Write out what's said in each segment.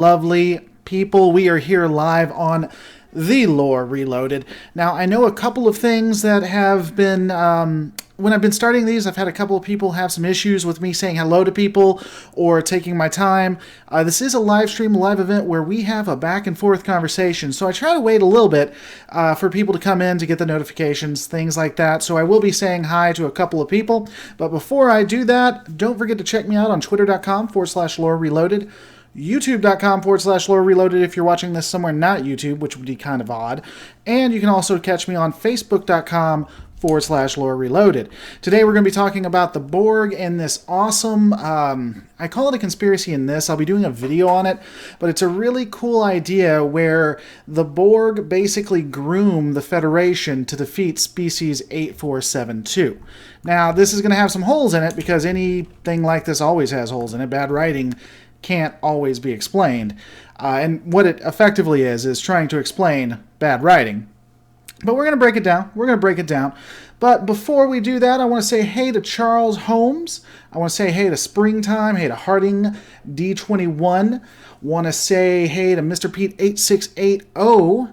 Lovely people, we are here live on the Lore Reloaded. Now, I know a couple of things that have been, when I've been starting these, I've had a couple of people have some issues with me saying hello to people or taking my time. This is a live stream, live event where we have a back and forth conversation, so I try to wait a little bit for people to come in to get the notifications, things like that. So I will be saying hi to a couple of people, but before I do that, don't forget to check me out on twitter.com/Lore Reloaded. youtube.com/Lore Reloaded if you're watching this somewhere not YouTube, which would be kind of odd. And you can also catch me on facebook.com/Lore Reloaded. Today we're going to be talking about the Borg and this awesome, I call it a conspiracy in this. I'll be doing a video on it, but it's a really cool idea where the Borg basically groom the Federation to defeat Species 8472. Now, this is going to have some holes in it because anything like this always has holes in it. Bad writing can't always be explained. And what it effectively is trying to explain bad writing. But we're going to break it down. But before we do that, I want to say hey to Charles Holmes. I want to say hey to Springtime. Hey to Harding D21. Want to say hey to Mr. Pete 8680.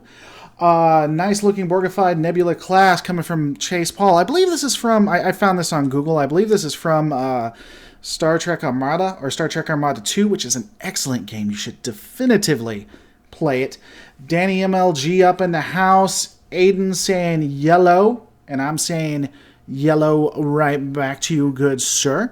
Nice looking Borgified Nebula class coming from Chase Paul. I believe this is from, I found this on Google. I believe this is from Star Trek Armada, or Star Trek Armada 2, which is an excellent game. You should definitively play it. Danny MLG up in the house. Aiden saying yellow, and I'm saying yellow right back to you, good sir.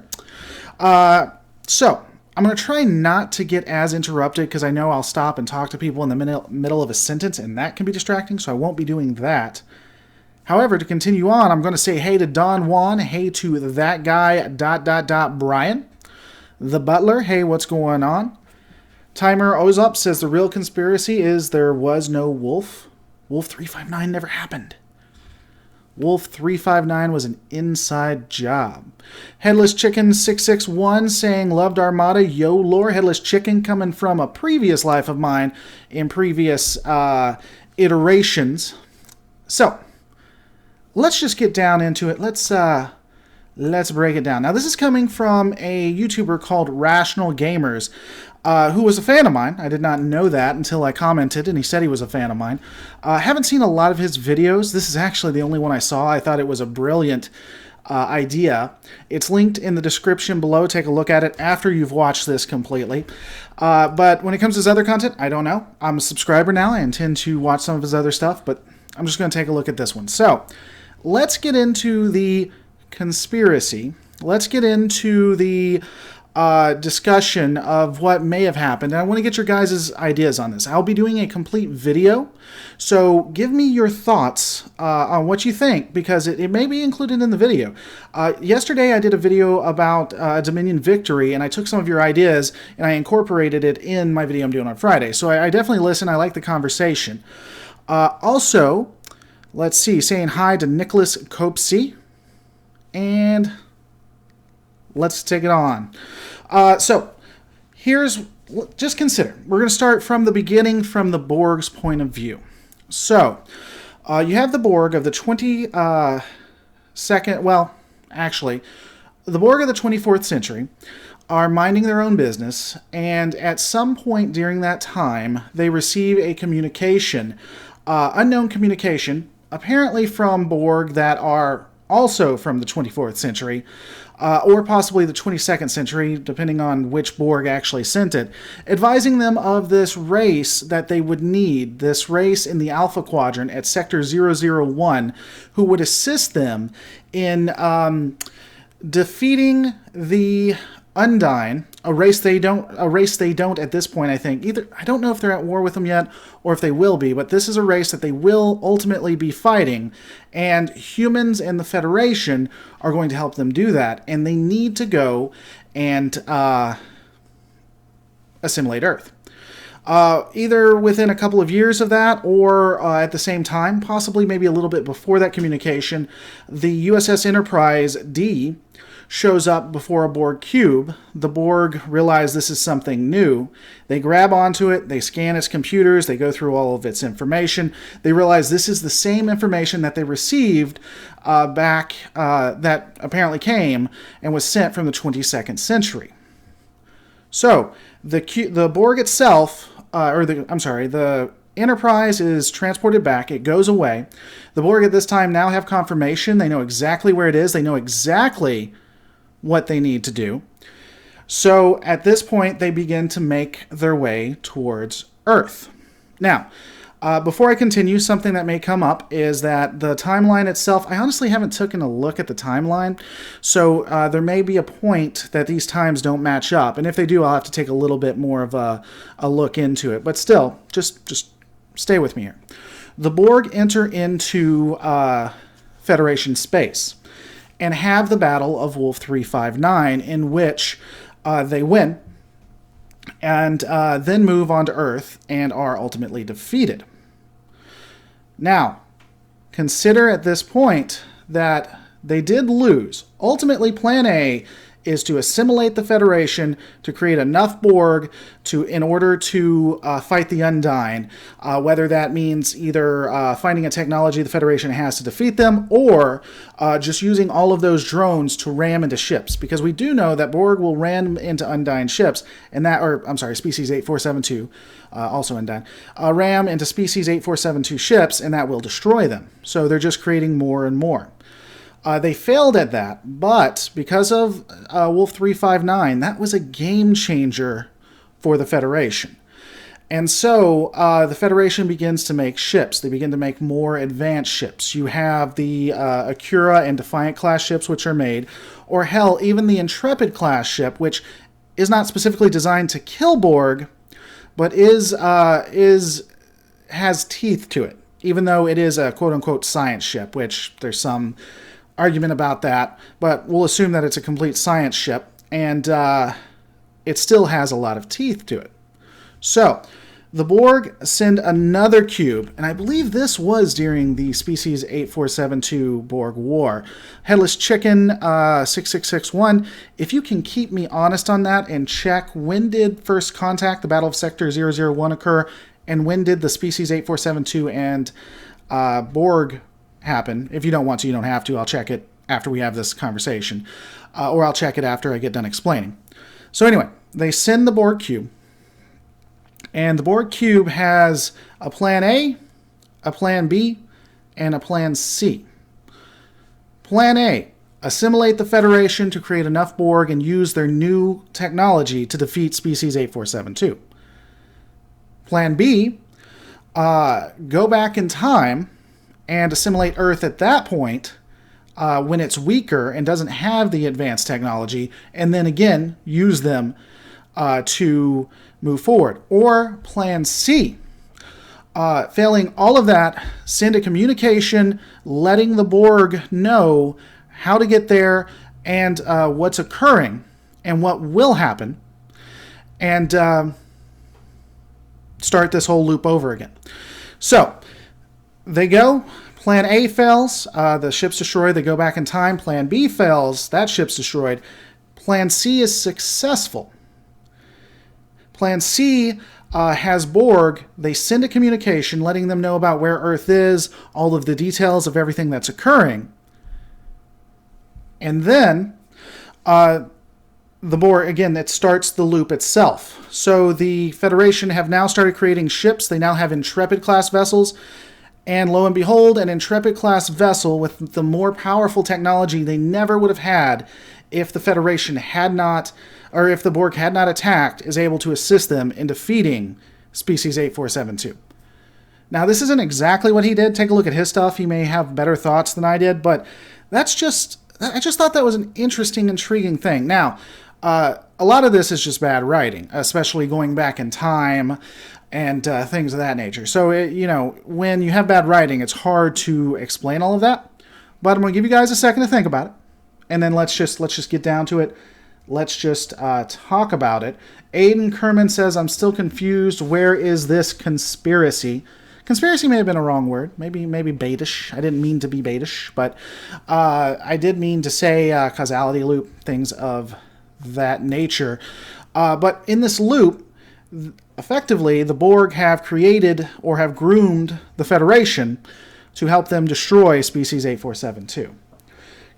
So, I'm going to try not to get as interrupted, because I know I'll stop and talk to people in the middle of a sentence, and that can be distracting, so I won't be doing that. However, to continue on, I'm going to say hey to Don Juan, hey to that guy, Brian. The Butler, hey, what's going on? Timer Ozup says the real conspiracy is there was no Wolf. Wolf 359 never happened. Wolf 359 was an inside job. Headless Chicken 661 saying loved Armada, yo lore. Headless Chicken coming from a previous life of mine in previous iterations. So, let's just get down into it. Let's break it down. Now, this is coming from a YouTuber called Rational Gamers, who was a fan of mine. I did not know that until I commented, and he said he was a fan of mine. Haven't seen a lot of his videos. This is actually the only one I saw. I thought it was a brilliant idea. It's linked in the description below. Take a look at it after you've watched this completely. But when it comes to his other content, I don't know. I'm a subscriber now. I intend to watch some of his other stuff, but I'm just going to take a look at this one. So, let's get into the conspiracy. Let's get into the discussion of what may have happened. And I want to get your guys' ideas on this. I'll be doing a complete video, so give me your thoughts on what you think, because it may be included in the video. Yesterday I did a video about Dominion Victory, and I took some of your ideas and I incorporated it in my video I'm doing on Friday. So I definitely listen. I like the conversation. Also, let's see, saying hi to Nicholas Copsey. And let's take it on. So, just consider. We're going to start from the beginning, from the Borg's point of view. So, you have the Borg of the 22nd, well, actually, the Borg of the 24th century are minding their own business, and at some point during that time, they receive a communication, unknown communication, apparently from Borg that are also from the 24th century, or possibly the 22nd century, depending on which Borg actually sent it, advising them of this race that they would need, this race in the Alpha Quadrant at Sector 001, who would assist them in defeating the Undine, a race they don't at this point, I think. I don't know if they're at war with them yet, or if they will be, but this is a race that they will ultimately be fighting, and humans and the Federation are going to help them do that, and they need to go and assimilate Earth. Either within a couple of years of that, or at the same time, possibly maybe a little bit before that communication, the USS Enterprise D shows up before a Borg cube. The Borg realize this is something new. They grab onto it, they scan its computers, they go through all of its information. They realize this is the same information that they received back, that apparently came and was sent from the 22nd century. So the Borg itself, the Enterprise is transported back. It goes away. The Borg at this time now have confirmation. They know exactly where it is. They know exactly what they need to do. So at this point, they begin to make their way towards Earth. Now, before I continue, something that may come up is that the timeline itself, I honestly haven't taken a look at the timeline, so there may be a point that these times don't match up, and if they do, I'll have to take a little bit more of a look into it. But still, just stay with me here. The Borg enter into Federation space and have the Battle of Wolf 359, in which they win, and then move on to Earth and are ultimately defeated. Now, consider at this point that they did lose. Ultimately, Plan A is to assimilate the Federation to create enough Borg in order to fight the Undying, whether that means either finding a technology the Federation has to defeat them, or just using all of those drones to ram into ships. Because we do know that Borg will ram into Undying ships, Species 8472, also Undying, ram into Species 8472 ships, and that will destroy them. So they're just creating more and more. They failed at that, but because of Wolf 359, that was a game changer for the Federation. And so the Federation begins to make ships. They begin to make more advanced ships. You have the Acura and Defiant class ships, which are made, or hell, even the Intrepid class ship, which is not specifically designed to kill Borg, but has teeth to it, even though it is a quote-unquote science ship, which there's some argument about that, but we'll assume that it's a complete science ship, and it still has a lot of teeth to it. So, the Borg send another cube, and I believe this was during the Species 8472 Borg War. Headless Chicken 6661, if you can keep me honest on that and check when did First Contact, the Battle of Sector 001 occur, and when did the Species 8472 and Borg happen. If you don't want to, you don't have to. I'll check it after we have this conversation. Or I'll check it after I get done explaining. So anyway, they send the Borg cube. And the Borg cube has a Plan A, a Plan B, and a Plan C. Plan A, assimilate the Federation to create enough Borg and use their new technology to defeat Species 8472. Plan B, go back in time and assimilate Earth at that point when it's weaker and doesn't have the advanced technology, and then again use them to move forward. Or Plan C, failing all of that, send a communication letting the Borg know how to get there and what's occurring and what will happen, and start this whole loop over again. So they go. Plan A fails. The ship's destroyed. They go back in time. Plan B fails. That ship's destroyed. Plan C is successful. Plan C has Borg. They send a communication letting them know about where Earth is, all of the details of everything that's occurring. And then the Borg, again, it starts the loop itself. So the Federation have now started creating ships. They now have Intrepid-class vessels. And lo and behold, an Intrepid-class vessel with the more powerful technology they never would have had if the Federation had not, or if the Borg had not attacked, is able to assist them in defeating Species 8472. Now, this isn't exactly what he did. Take a look at his stuff. He may have better thoughts than I did, but I just thought that was an interesting, intriguing thing. Now, a lot of this is just bad writing, especially going back in time and things of that nature. So, when you have bad writing, it's hard to explain all of that. But I'm going to give you guys a second to think about it, and then let's just get down to it. Let's just talk about it. Aiden Kerman says, I'm still confused. Where is this conspiracy? Conspiracy may have been a wrong word. Maybe baitish. I didn't mean to be baitish, but I did mean to say causality loop, things of that nature. But in this loop, effectively, the Borg have created or have groomed the Federation to help them destroy Species 8472.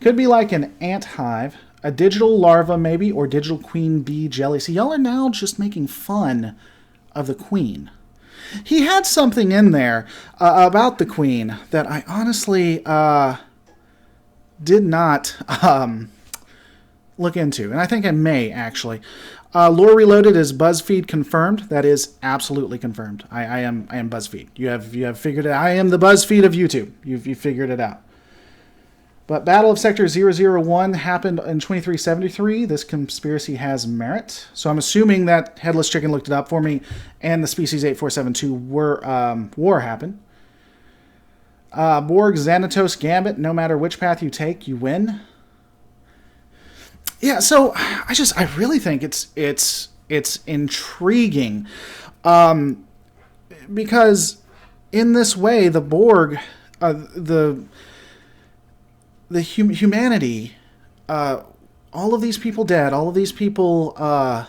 Could be like an ant hive A digital larva, maybe, or digital queen bee jelly. See, y'all are now just making fun of the queen. He had something in there about the queen that I honestly did not look into. And I think I may, actually. Lore Reloaded is BuzzFeed confirmed. That is absolutely confirmed. I am BuzzFeed. You have figured it out. I am the BuzzFeed of YouTube. You've figured it out. But Battle of Sector 001 happened in 2373. This conspiracy has merit. So I'm assuming that Headless Chicken looked it up for me, and the Species 8472 war happened. Borg Xanatos Gambit, no matter which path you take, you win. Yeah, so I really think it's intriguing, because in this way the Borg, the humanity, all of these people dead, all of these people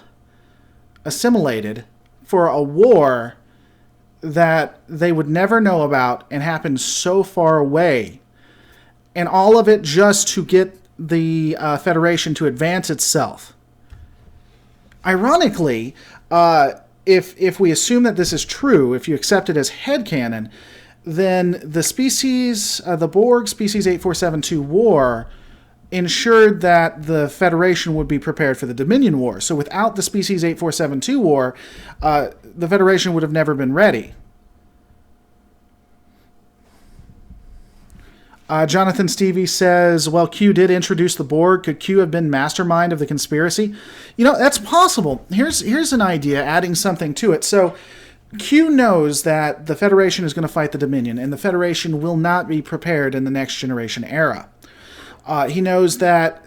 assimilated for a war that they would never know about and happened so far away, and all of it just to get the Federation to advance itself. Ironically, if we assume that this is true, if you accept it as headcanon, then the species, the Borg-Species 8472 war ensured that the Federation would be prepared for the Dominion War. So without the Species 8472 war, the Federation would have never been ready. Jonathan Stevie says, well, Q did introduce the Borg. Could Q have been mastermind of the conspiracy? You know, that's possible. Here's an idea, adding something to it. So Q knows that the Federation is going to fight the Dominion, and the Federation will not be prepared in the Next Generation era. He knows that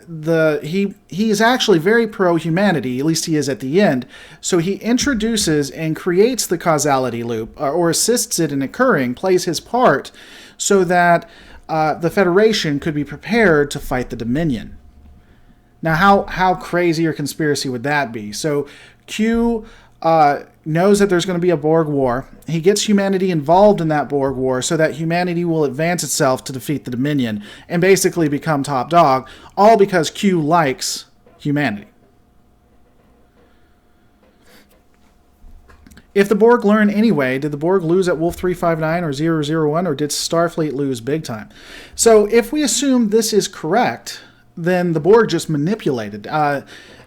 he is actually very pro-humanity, at least he is at the end, so he introduces and creates the causality loop, or assists it in occurring, plays his part, so that the Federation could be prepared to fight the Dominion. Now, how crazy or conspiracy would that be? So Q knows that there's going to be a Borg war. He gets humanity involved in that Borg war so that humanity will advance itself to defeat the Dominion and basically become top dog, all because Q likes humanity. If the Borg learn anyway, did the Borg lose at Wolf 359 or 001, or did Starfleet lose big time? So if we assume this is correct, then the Borg just manipulated.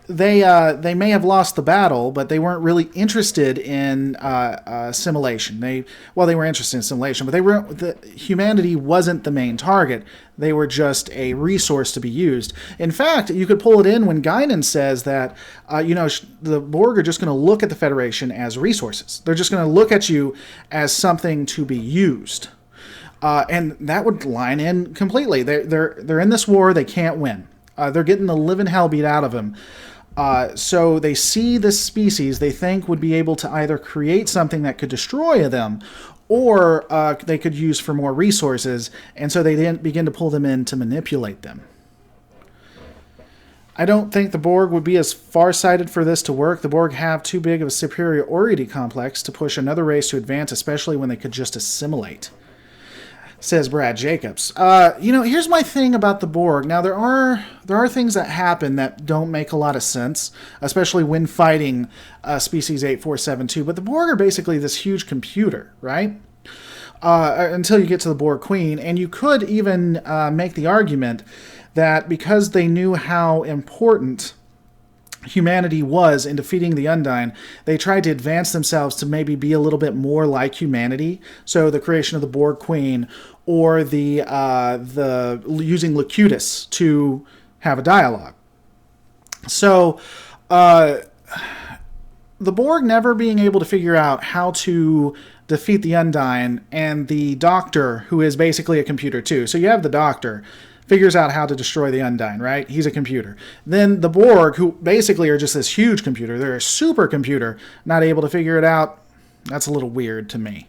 They may have lost the battle, but they weren't really interested in assimilation. They were interested in assimilation, but humanity wasn't the main target. They were just a resource to be used. In fact, you could pull it in when Guinan says that the Borg are just going to look at the Federation as resources. They're just going to look at you as something to be used. And that would line in completely. They're in this war. They can't win. They're getting the living hell beat out of them. So they see this species they think would be able to either create something that could destroy them, or they could use for more resources, and so they then begin to pull them in to manipulate them. I don't think the Borg would be as far-sighted for this to work. The Borg have too big of a superiority complex to push another race to advance, especially when they could just assimilate, says Brad Jacobs. Here's my thing about the Borg. Now, there are things that happen that don't make a lot of sense, especially when fighting Species 8472. But the Borg are basically this huge computer, right? Until you get to the Borg Queen. And you could even make the argument that because they knew how important humanity was in defeating the Undine, they tried to advance themselves to maybe be a little bit more like humanity. So the creation of the Borg Queen, or the using Locutus to have a dialogue. So the Borg never being able to figure out how to defeat the Undine, and the Doctor, who is basically a computer too. So you have the Doctor figures out how to destroy the Undine, right? He's a computer. Then the Borg, who basically are just this huge computer, they're a supercomputer, not able to figure it out. That's a little weird to me.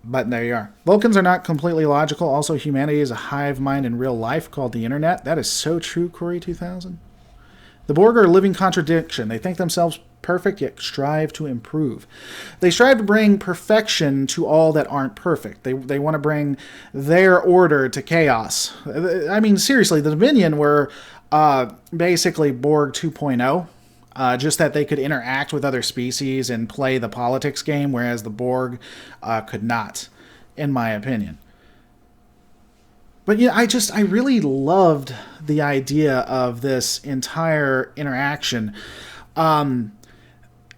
But there you are. Vulcans are not completely logical. Also, humanity is a hive mind in real life called the Internet. That is so true, Corey 2000. The Borg are a living contradiction. They think themselves perfect, yet strive to improve. They strive to bring perfection to all that aren't perfect. They want to bring their order to chaos. I mean, seriously, the Dominion were basically Borg 2.0. Just that they could interact with other species and play the politics game, whereas the Borg could not, in my opinion. But yeah, I really loved the idea of this entire interaction. And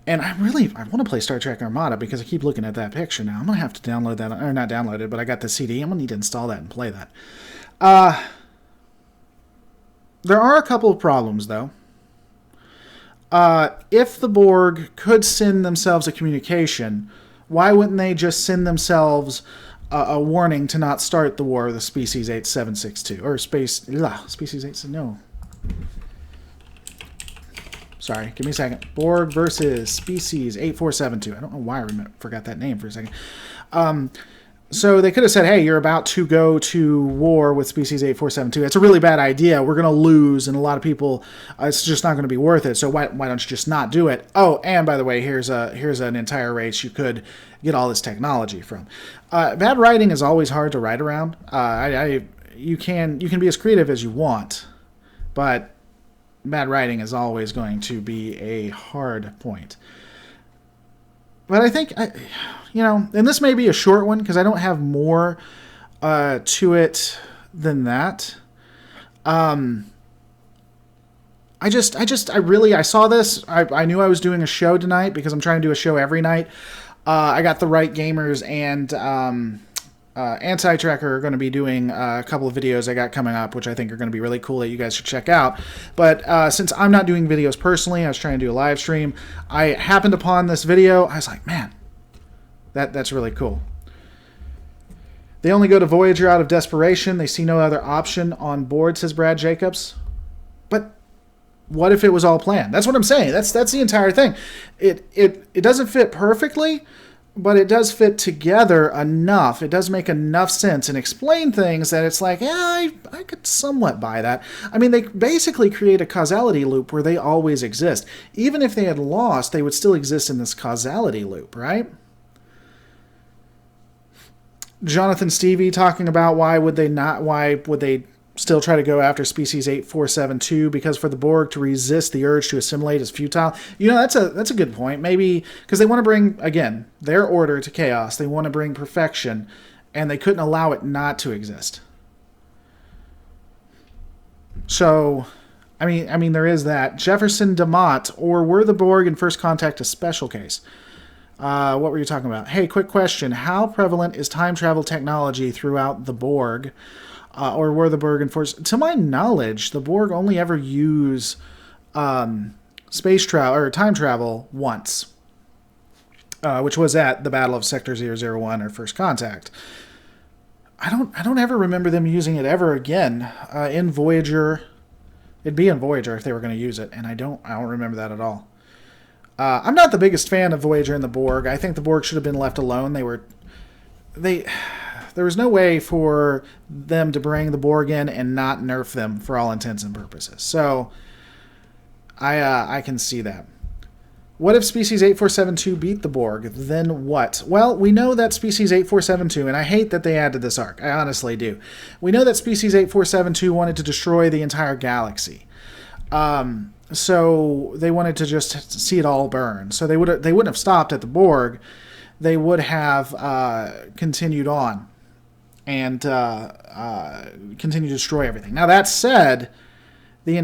I want to play Star Trek Armada because I keep looking at that picture now. I'm going to have to download that, or not download it, but I got the CD. I'm going to need to install that and play that. There are a couple of problems, though. If the Borg could send themselves a communication, why wouldn't they just send themselves a warning to not start the war with the Species 8762? Or Species 8... No. Sorry, give me a second. Borg versus Species 8472. I don't know why I forgot that name for a second. So they could have said, hey, you're about to go to war with Species 8472. It's a really bad idea. We're going to lose, and a lot of people, it's just not going to be worth it. So why don't you just not do it? Oh, and by the way, here's an entire race you could get all this technology from. Bad writing is always hard to write around. You can be as creative as you want, but bad writing is always going to be a hard point. But I think, and this may be a short one because I don't have more to it than that. I saw this. I knew I was doing a show tonight because I'm trying to do a show every night. I got the Right Gamers and Anti-Tracker are going to be doing a couple of videos I got coming up, which I think are going to be really cool that you guys should check out. But since I'm not doing videos personally, I was trying to do a live stream. I happened upon this video. I was like, man, that's really cool. They only go to Voyager out of desperation. They see no other option on board, says Brad Jacobs. But what if it was all planned? That's what I'm saying. That's the entire thing. It doesn't fit perfectly, but it does fit together enough. It does make enough sense and explain things that it's like, yeah, I could somewhat buy that. I mean, they basically create a causality loop where they always exist. Even if they had lost, they would still exist in this causality loop, right? Jonathan Stevie talking about why would they still try to go after Species 8472 because for the Borg to resist the urge to assimilate is futile. That's a good point. Maybe because they want to bring, again, their order to chaos. They want to bring perfection, and they couldn't allow it not to exist. So, I mean, there is that. Jefferson DeMott, or were the Borg in First Contact a special case? What were you talking about? Hey, quick question. How prevalent is time travel technology throughout the Borg? Or were the Borg enforced? To my knowledge, the Borg only ever use space travel or time travel once, which was at the Battle of Sector 001 or First Contact. I don't ever remember them using it ever again in Voyager. It'd be in Voyager if they were going to use it, and I don't remember that at all. I'm not the biggest fan of Voyager and the Borg. I think the Borg should have been left alone. There was no way for them to bring the Borg in and not nerf them for all intents and purposes. So, I can see that. What if Species 8472 beat the Borg? Then what? Well, we know that Species 8472, and I hate that they added this arc. I honestly do. We know that Species 8472 wanted to destroy the entire galaxy. So they wanted to just see it all burn. So they wouldn't have stopped at the Borg. They would have continued on and continue to destroy everything. Now, that said, the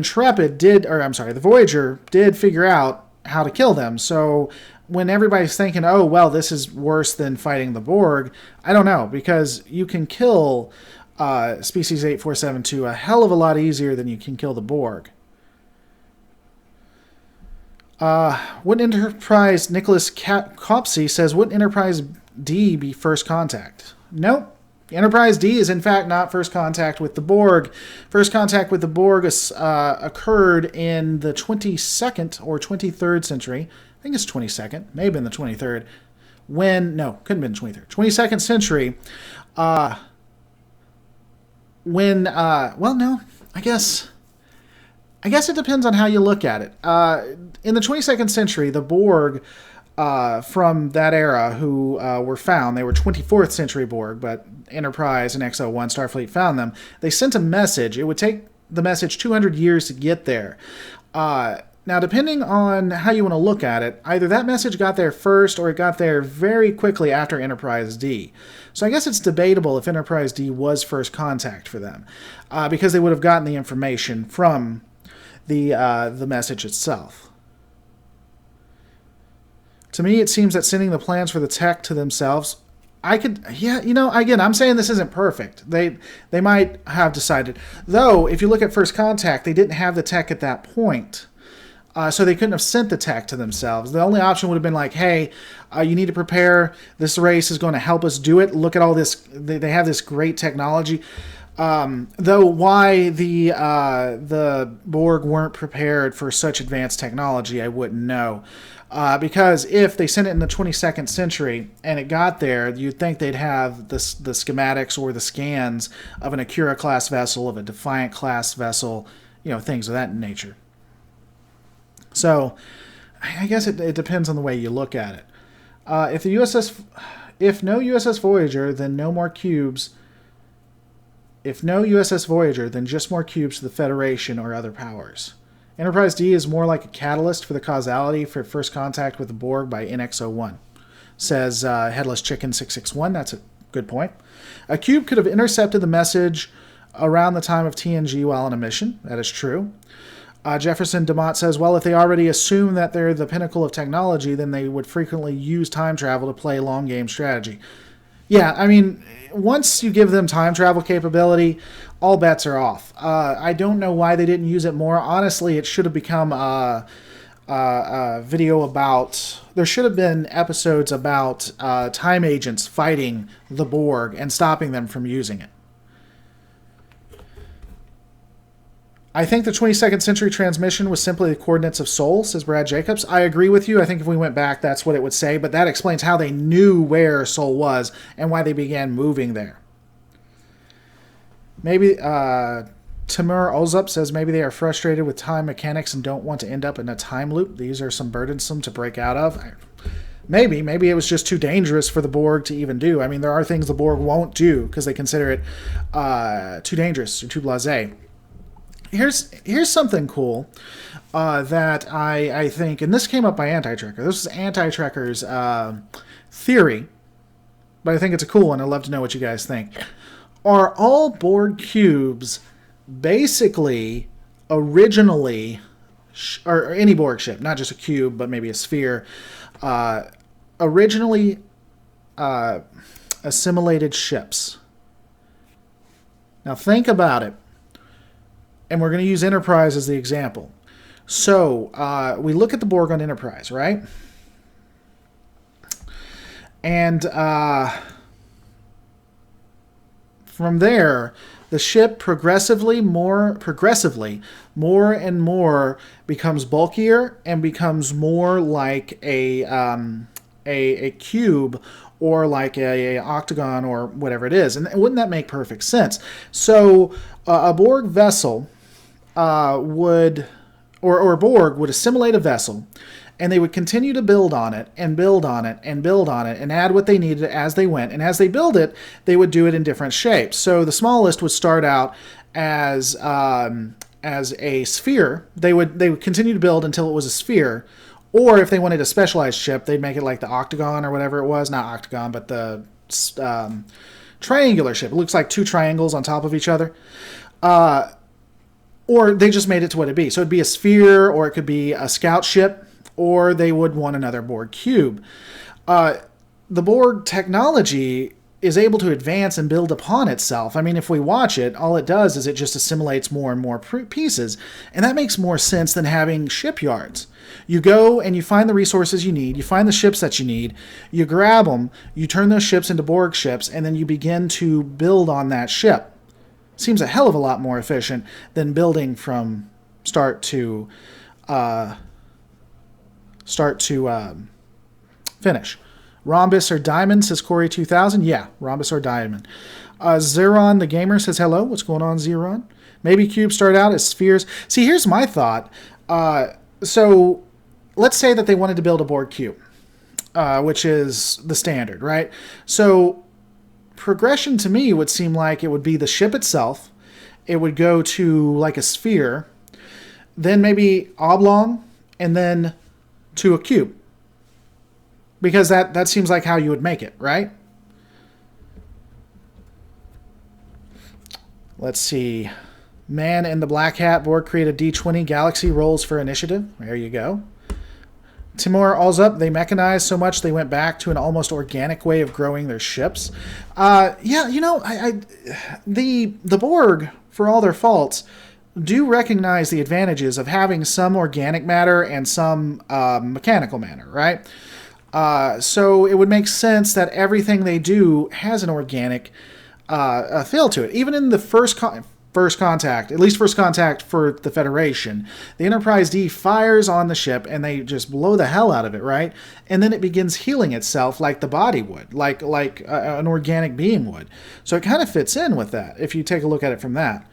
Voyager did figure out how to kill them. So when everybody's thinking, oh, well, this is worse than fighting the Borg, I don't know, because you can kill Species 8472 a hell of a lot easier than you can kill the Borg. Wouldn't Enterprise, Nicholas Copsey says, wouldn't Enterprise D be First Contact? Nope. Enterprise D is in fact not First Contact with the Borg. First Contact with the Borg occurred in the 22nd or 23rd century. I think it's 22nd. May have been the 23rd. Couldn't have been 23rd. 22nd century. I guess it depends on how you look at it. In the 22nd century, the Borg from that era who were found, they were 24th century Borg, but Enterprise and XO1 Starfleet found them. They sent a message. It would take the message 200 years to get there. Now, depending on how you want to look at it, either that message got there first or it got there very quickly after Enterprise D. So I guess it's debatable if Enterprise D was first contact for them, because they would have gotten the information from the message itself. To me, it seems that sending the plans for the tech to themselves, again, I'm saying this isn't perfect. They might have decided. Though, if you look at First Contact, they didn't have the tech at that point. So they couldn't have sent the tech to themselves. The only option would have been like, hey, you need to prepare. This race is going to help us do it. Look at all this. They have this great technology. Though why the Borg weren't prepared for such advanced technology, I wouldn't know. Because if they sent it in the 22nd century and it got there, you'd think they'd have the schematics or the scans of an Akira-class vessel, of a Defiant-class vessel, things of that nature. So, I guess it depends on the way you look at it. If no USS Voyager, then no more cubes. If no USS Voyager, then just more cubes to the Federation or other powers. Enterprise D is more like a catalyst for the causality for first contact with the Borg by NX-01, says Headless Chicken 661. That's a good point. A cube could have intercepted the message around the time of TNG while on a mission. That is true. Jefferson DeMott says, well, if they already assume that they're the pinnacle of technology, then they would frequently use time travel to play long game strategy. Yeah, I mean, once you give them time travel capability, all bets are off. I don't know why they didn't use it more. Honestly, it should have become a video about... There should have been episodes about time agents fighting the Borg and stopping them from using it. I think the 22nd century transmission was simply the coordinates of Sol, says Brad Jacobs. I agree with you. I think if we went back, that's what it would say. But that explains how they knew where Sol was and why they began moving there. Maybe Timur Ozup says maybe they are frustrated with time mechanics and don't want to end up in a time loop. These are some burdensome to break out of. Maybe it was just too dangerous for the Borg to even do. I mean, there are things the Borg won't do because they consider it too dangerous or too blasé. Here's something cool that I think, and this came up by Anti-Trekker. This is Anti-Trekker's theory, but I think it's a cool one. I'd love to know what you guys think. Are all Borg cubes basically originally, or any Borg ship, not just a cube, but maybe a sphere, originally assimilated ships? Now think about it. And we're going to use Enterprise as the example. So, we look at the Borg on Enterprise, right? And from there, the ship progressively more and more becomes bulkier and becomes more like a cube or like a octagon or whatever it is. And wouldn't that make perfect sense? So, a Borg vessel... Borg would assimilate a vessel, and they would continue to build on it and build on it and build on it and add what they needed as they went. And as they build it, they would do it in different shapes. So the smallest would start out as a sphere. They would continue to build until it was a sphere. Or if they wanted a specialized ship, they'd make it like the octagon or whatever it was. Not octagon, but the triangular ship. It looks like two triangles on top of each other. Or they just made it to what it'd be. So it'd be a sphere, or it could be a scout ship, or they would want another Borg cube. The Borg technology is able to advance and build upon itself. I mean, if we watch it, all it does is it just assimilates more and more pieces. And that makes more sense than having shipyards. You go and you find the resources you need, you find the ships that you need, you grab them, you turn those ships into Borg ships, and then you begin to build on that ship. Seems a hell of a lot more efficient than building from start to finish. Rhombus or diamond, says Corey 2000. Yeah, rhombus or diamond. Zeron the gamer says hello. What's going on, Zeron? Maybe cubes start out as spheres. See, here's my thought. So let's say that they wanted to build a Borg cube, which is the standard, right? So progression to me would seem like it would be the ship itself, it would go to like a sphere, then maybe oblong, and then to a cube. Because that seems like how you would make it, right? Let's see. Man in the black hat. Borg created D20 galaxy rolls for initiative. There you go. Timur, all's up. They mechanized so much they went back to an almost organic way of growing their ships. Yeah, you know, the Borg, for all their faults, do recognize the advantages of having some organic matter and some mechanical matter, right? So it would make sense that everything they do has an organic feel to it. Even in the first contact, at least first contact for the Federation, the Enterprise D fires on the ship and they just blow the hell out of it, right? And then it begins healing itself like the body would, like an organic being would. So it kind of fits in with that if you take a look at it from that.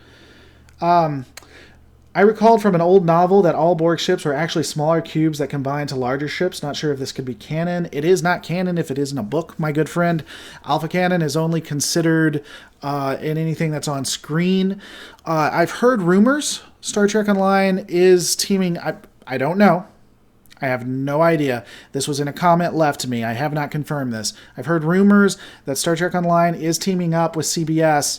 I recalled from an old novel that all Borg ships were actually smaller cubes that combine to larger ships. Not sure if this could be canon. It is not canon if it isn't a book, my good friend. Alpha canon is only considered in anything that's on screen. I've heard rumors Star Trek Online is teaming... I don't know. I have no idea. This was in a comment left to me. I have not confirmed this. I've heard rumors that Star Trek Online is teaming up with CBS.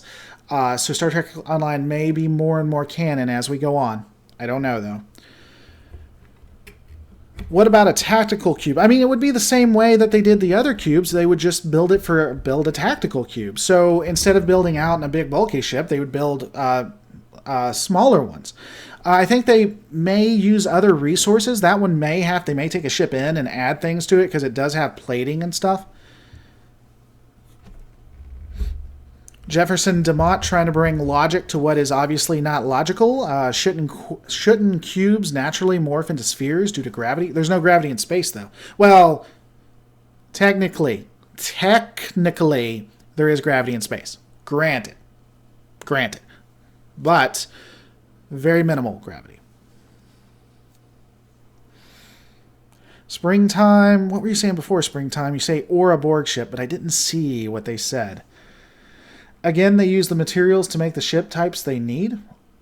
So Star Trek Online may be more and more canon as we go on. I don't know, though. What about a tactical cube? I mean, it would be the same way that they did the other cubes. They would just build a tactical cube. So instead of building out in a big bulky ship, they would build smaller ones. I think they may use other resources. That one they may take a ship in and add things to it because it does have plating and stuff. Jefferson DeMott trying to bring logic to what is obviously not logical. Shouldn't cubes naturally morph into spheres due to gravity? There's no gravity in space, though. Well, technically, there is gravity in space. Granted. But very minimal gravity. Springtime. What were you saying before springtime? You say or a Borg ship, but I didn't see what they said. Again, they use the materials to make the ship types they need.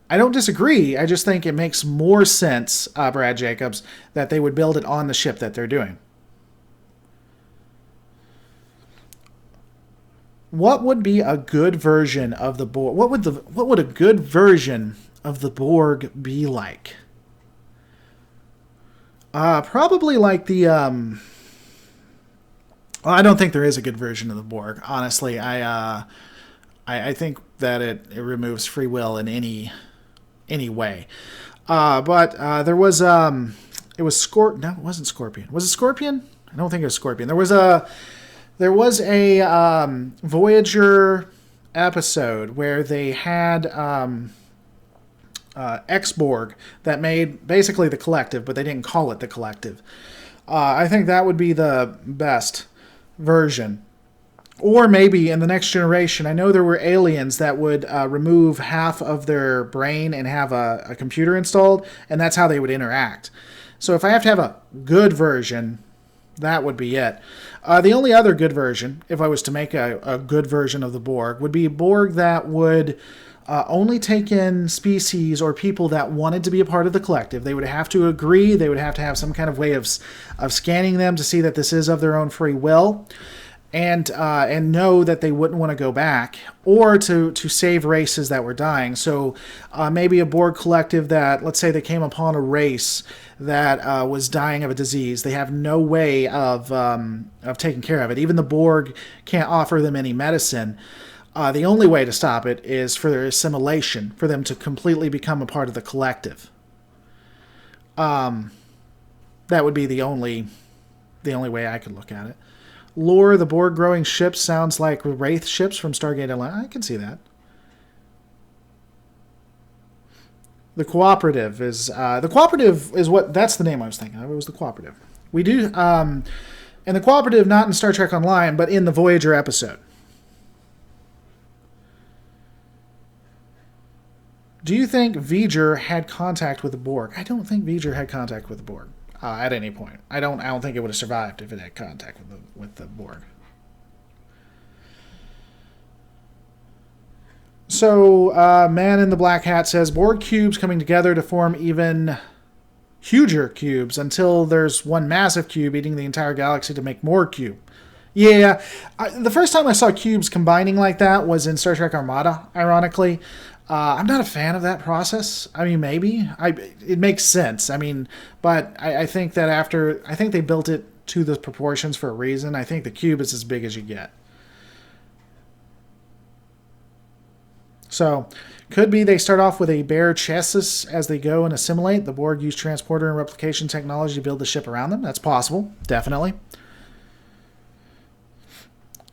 I don't disagree. I just think it makes more sense, Brad Jacobs, that they would build it on the ship that they're doing. What would be a good version of the Borg? What would a good version of the Borg be like? Probably like the well, I don't think there is a good version of the Borg. Honestly, I think that it removes free will in any way. But there was it was Scorpion. No, it wasn't Scorpion. Was it Scorpion? I don't think it was Scorpion. There was a Voyager episode where they had X-Borg that made basically the Collective, but they didn't call it the Collective. I think that would be the best version. Or maybe in the next generation, I know there were aliens that would remove half of their brain and have a computer installed, and that's how they would interact. So if I have to have a good version, that would be it. The only other good version, if I was to make a good version of the Borg, would be a Borg that would only take in species or people that wanted to be a part of the Collective. They would have to agree. They would have to have some kind of way of scanning them to see that this is of their own free will. And know that they wouldn't want to go back, or to save races that were dying. So maybe a Borg collective that, let's say they came upon a race that was dying of a disease. They have no way of taking care of it. Even the Borg can't offer them any medicine. The only way to stop it is for their assimilation, for them to completely become a part of the collective. That would be the only way I could look at it. Lore, the Borg growing ships sounds like Wraith ships from Stargate Atlantis. I can see that. The Cooperative is what, that's the name I was thinking of. It was the Cooperative. We do, and the Cooperative not in Star Trek Online, but in the Voyager episode. Do you think Voyager had contact with the Borg? I don't think Voyager had contact with the Borg. At any point. I don't think it would have survived if it had contact with the Borg. So, Man in the Black Hat says, Borg cubes coming together to form even huger cubes until there's one massive cube eating the entire galaxy to make more cube. Yeah, the first time I saw cubes combining like that was in Star Trek Armada, ironically. I'm not a fan of that process. I mean, maybe. It makes sense. I mean, but I think that I think they built it to the proportions for a reason. I think the cube is as big as you get. So, could be they start off with a bare chassis as they go and assimilate. The Borg use transporter and replication technology to build the ship around them. That's possible, definitely.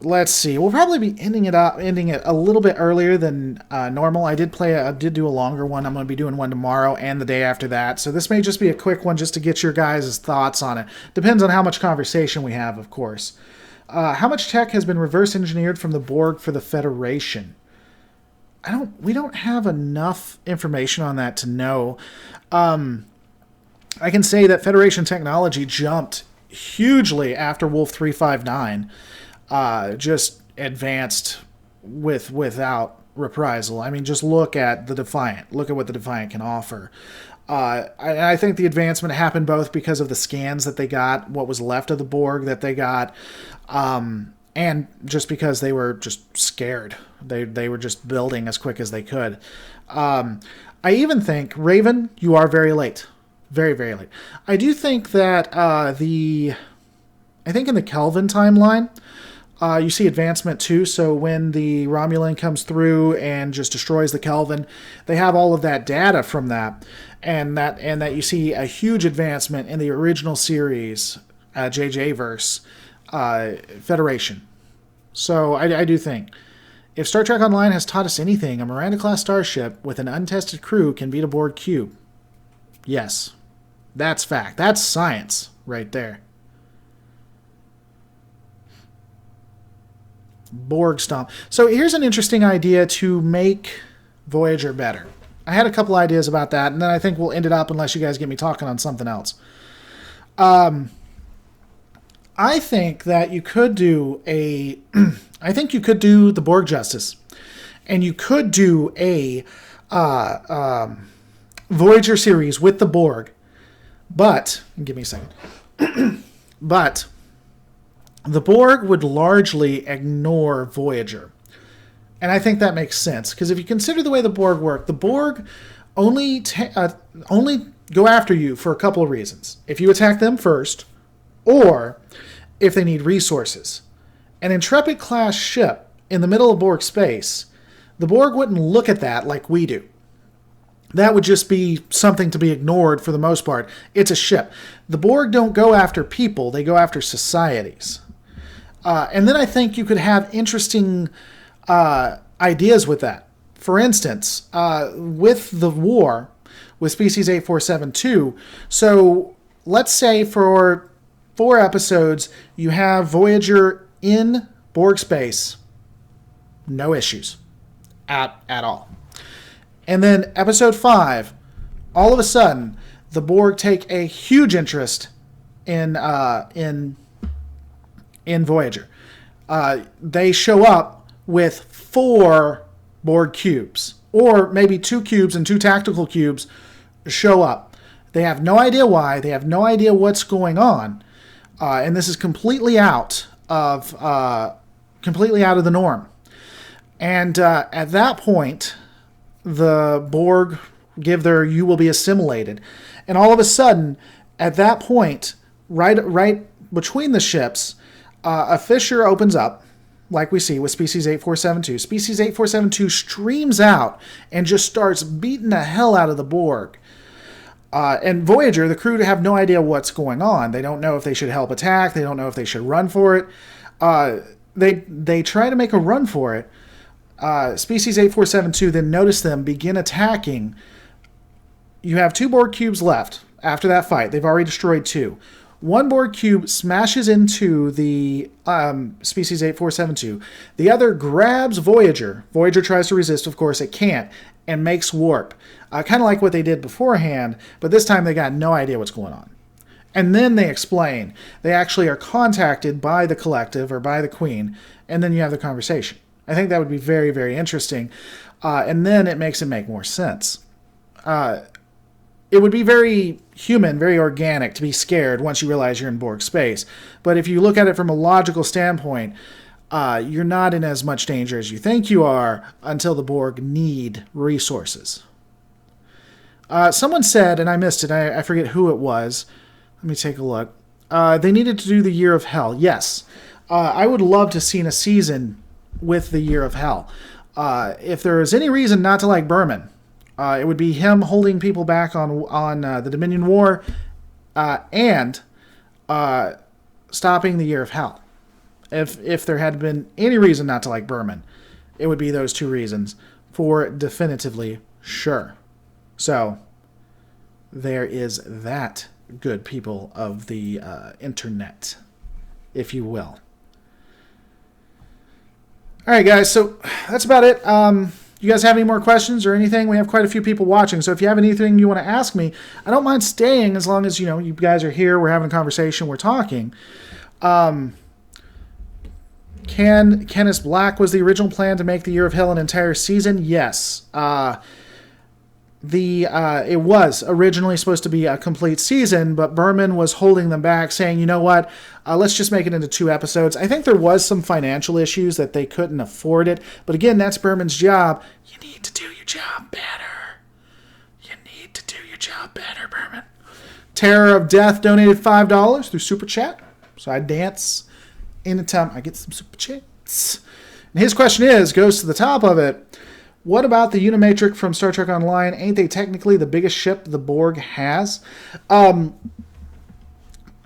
Let's see. We'll probably be ending it a little bit earlier than normal. I did do a longer one. I'm going to be doing one tomorrow and the day after that. So this may just be a quick one just to get your guys' thoughts on it. Depends on how much conversation we have, of course. How much tech has been reverse engineered from the Borg for the Federation? We don't have enough information on that to know. I can say that Federation technology jumped hugely after Wolf 359. Just advanced without reprisal. I mean, just look at the Defiant. Look at what the Defiant can offer. I think the advancement happened both because of the scans that they got, what was left of the Borg that they got, and just because they were just scared. They were just building as quick as they could. I even think, Raven, you are very late. Very, very late. I do think that I think in the Kelvin timeline, you see advancement too. So when the Romulan comes through and just destroys the Kelvin, they have all of that data from that, and that you see a huge advancement in the original series, JJ verse, Federation. So I do think if Star Trek Online has taught us anything, a Miranda-class starship with an untested crew can beat a Borg cube. Yes, that's fact. That's science right there. Borg stomp. So here's an interesting idea to make Voyager better. I had a couple ideas about that, and then I think we'll end it up unless you guys get me talking on something else. I think that you could do I think you could do the Borg Justice, and you could do a Voyager series with the Borg, but give me a second. But the Borg would largely ignore Voyager. And I think that makes sense, because if you consider the way the Borg work, the Borg only go after you for a couple of reasons. If you attack them first, or if they need resources. An Intrepid-class ship in the middle of Borg space, the Borg wouldn't look at that like we do. That would just be something to be ignored for the most part. It's a ship. The Borg don't go after people, they go after societies. And then I think you could have interesting ideas with that. For instance, with the war, with Species 8472, so let's say for 4 episodes, you have Voyager in Borg space, no issues at all. And then episode 5, all of a sudden, the Borg take a huge interest in Voyager. They show up with 4 Borg cubes, or maybe 2 cubes and 2 tactical cubes show up. They have no idea why. They have no idea what's going on, and this is completely out of the norm. And at that point, the Borg give their "you will be assimilated," and all of a sudden, at that point, right between the ships, a fissure opens up, like we see with Species 8472. Species 8472 streams out and just starts beating the hell out of the Borg. And Voyager, the crew, have no idea what's going on. They don't know if they should help attack. They don't know if they should run for it. They try to make a run for it. Species 8472 then notice them begin attacking. You have 2 Borg cubes left after that fight. They've already destroyed 2. 1 Borg cube smashes into the Species 8472. The other grabs Voyager. Voyager tries to resist, of course it can't, and makes warp. Kind of like what they did beforehand, but this time they got no idea what's going on. And then they explain. They actually are contacted by the Collective or by the Queen, and then you have the conversation. I think that would be very, very interesting. And then it makes it make more sense. It would be very human, very organic to be scared once you realize you're in Borg space. But if you look at it from a logical standpoint, you're not in as much danger as you think you are until the Borg need resources. Someone said, and I missed it, I forget who it was. Let me take a look. They needed to do the Year of Hell. Yes. I would love to see a season with the Year of Hell. If there is any reason not to like Berman, it would be him holding people back on the Dominion War and stopping the Year of Hell. If there had been any reason not to like Berman, it would be those two reasons for definitively sure. So there is that, good people of the internet, if you will. All right, guys, so that's about it. You guys have any more questions or anything? We have quite a few people watching, so if you have anything you want to ask me, I don't mind staying as long as, you guys are here, we're having a conversation, we're talking. Kenneth Black, was the original plan to make the Year of Hell an entire season? Yes. It was originally supposed to be a complete season, but Berman was holding them back, saying, you know what, let's just make it into 2 episodes. I think there was some financial issues that they couldn't afford it, but again, that's Berman's job. You need to do your job better. You need to do your job better, Berman. Terror of Death donated $5 through Super Chat, so I dance anytime I get some Super Chats. And his question goes to the top of it, what about the Unimatrix from Star Trek Online? Ain't they technically the biggest ship the Borg has?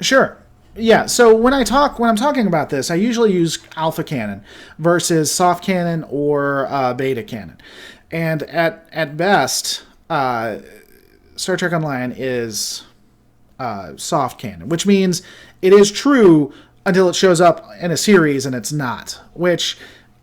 Sure. Yeah, so when I'm talking about this, I usually use alpha cannon versus soft cannon or beta cannon. And at best, Star Trek Online is soft cannon, which means it is true until it shows up in a series and it's not, which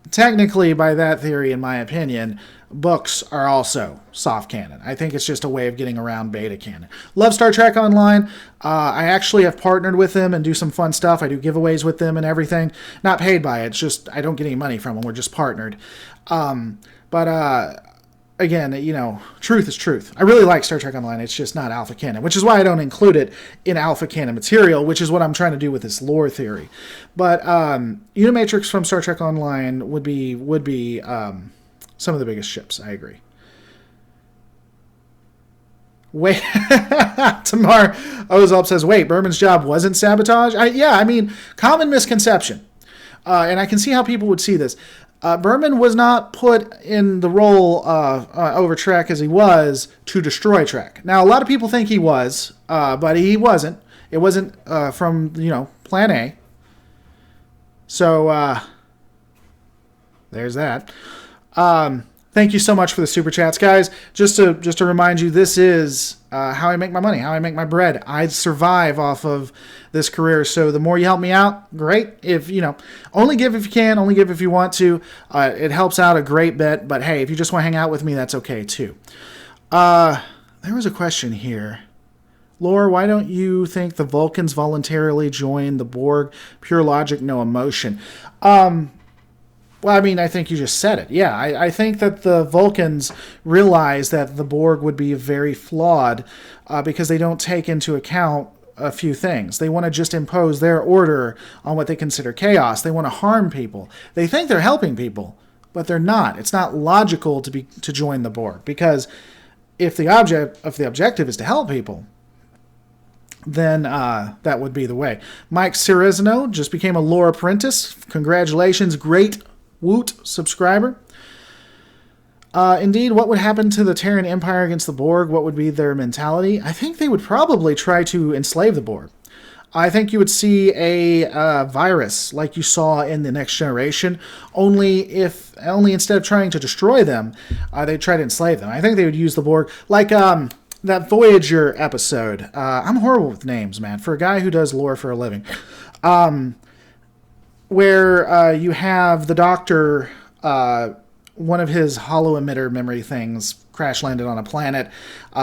technically, by that theory, in my opinion, books are also soft canon. I think it's just a way of getting around beta canon. Love Star Trek Online. I actually have partnered with them and do some fun stuff. I do giveaways with them and everything. Not paid by it. It's just I don't get any money from them. We're just partnered. Again, truth is truth. I really like Star Trek Online. It's just not alpha canon, which is why I don't include it in alpha canon material, which is what I'm trying to do with this lore theory. But Unimatrix from Star Trek Online would be some of the biggest ships. I agree. Wait, Tamar Ozalp says, wait, Berman's job wasn't sabotage? Common misconception. And I can see how people would see this. Berman was not put in the role over Trek as he was to destroy Trek. Now, a lot of people think he was, but he wasn't. It wasn't from, Plan A. So, there's that. Thank you so much for the super chats, guys. Just to remind you, this is how I make my money, how I make my bread. I survive off of this career. So the more you help me out, great. If only give if you can, only give if you want to. It helps out a great bit. But hey, if you just want to hang out with me, that's okay too. There was a question here. Lore, why don't you think the Vulcans voluntarily joined the Borg? Pure logic, no emotion. Well, I think you just said it. Yeah, I think that the Vulcans realize that the Borg would be very flawed because they don't take into account a few things. They want to just impose their order on what they consider chaos. They want to harm people. They think they're helping people, but they're not. It's not logical to join the Borg because if the objective is to help people, then that would be the way. Mike Ceresno just became a lore apprentice. Congratulations, great Woot subscriber. Indeed, what would happen to the Terran Empire against the Borg? What would be their mentality? I think they would probably try to enslave the Borg. I think you would see a virus like you saw in The Next Generation, only instead of trying to destroy them, they'd try to enslave them. I think they would use the Borg like that Voyager episode. I'm horrible with names, man, for a guy who does lore for a living. Where you have the Doctor, one of his holo-emitter memory things crash-landed on a planet.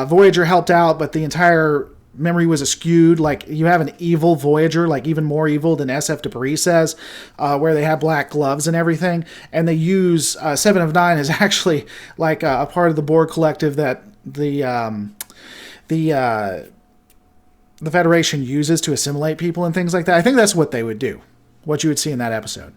Voyager helped out, but the entire memory was skewed. Like, you have an evil Voyager, like even more evil than SF Debris says, where they have black gloves and everything. And they use 7 of 9 is actually like a part of the Borg collective that the Federation uses to assimilate people and things like that. I think that's what they would do, what you would see in that episode.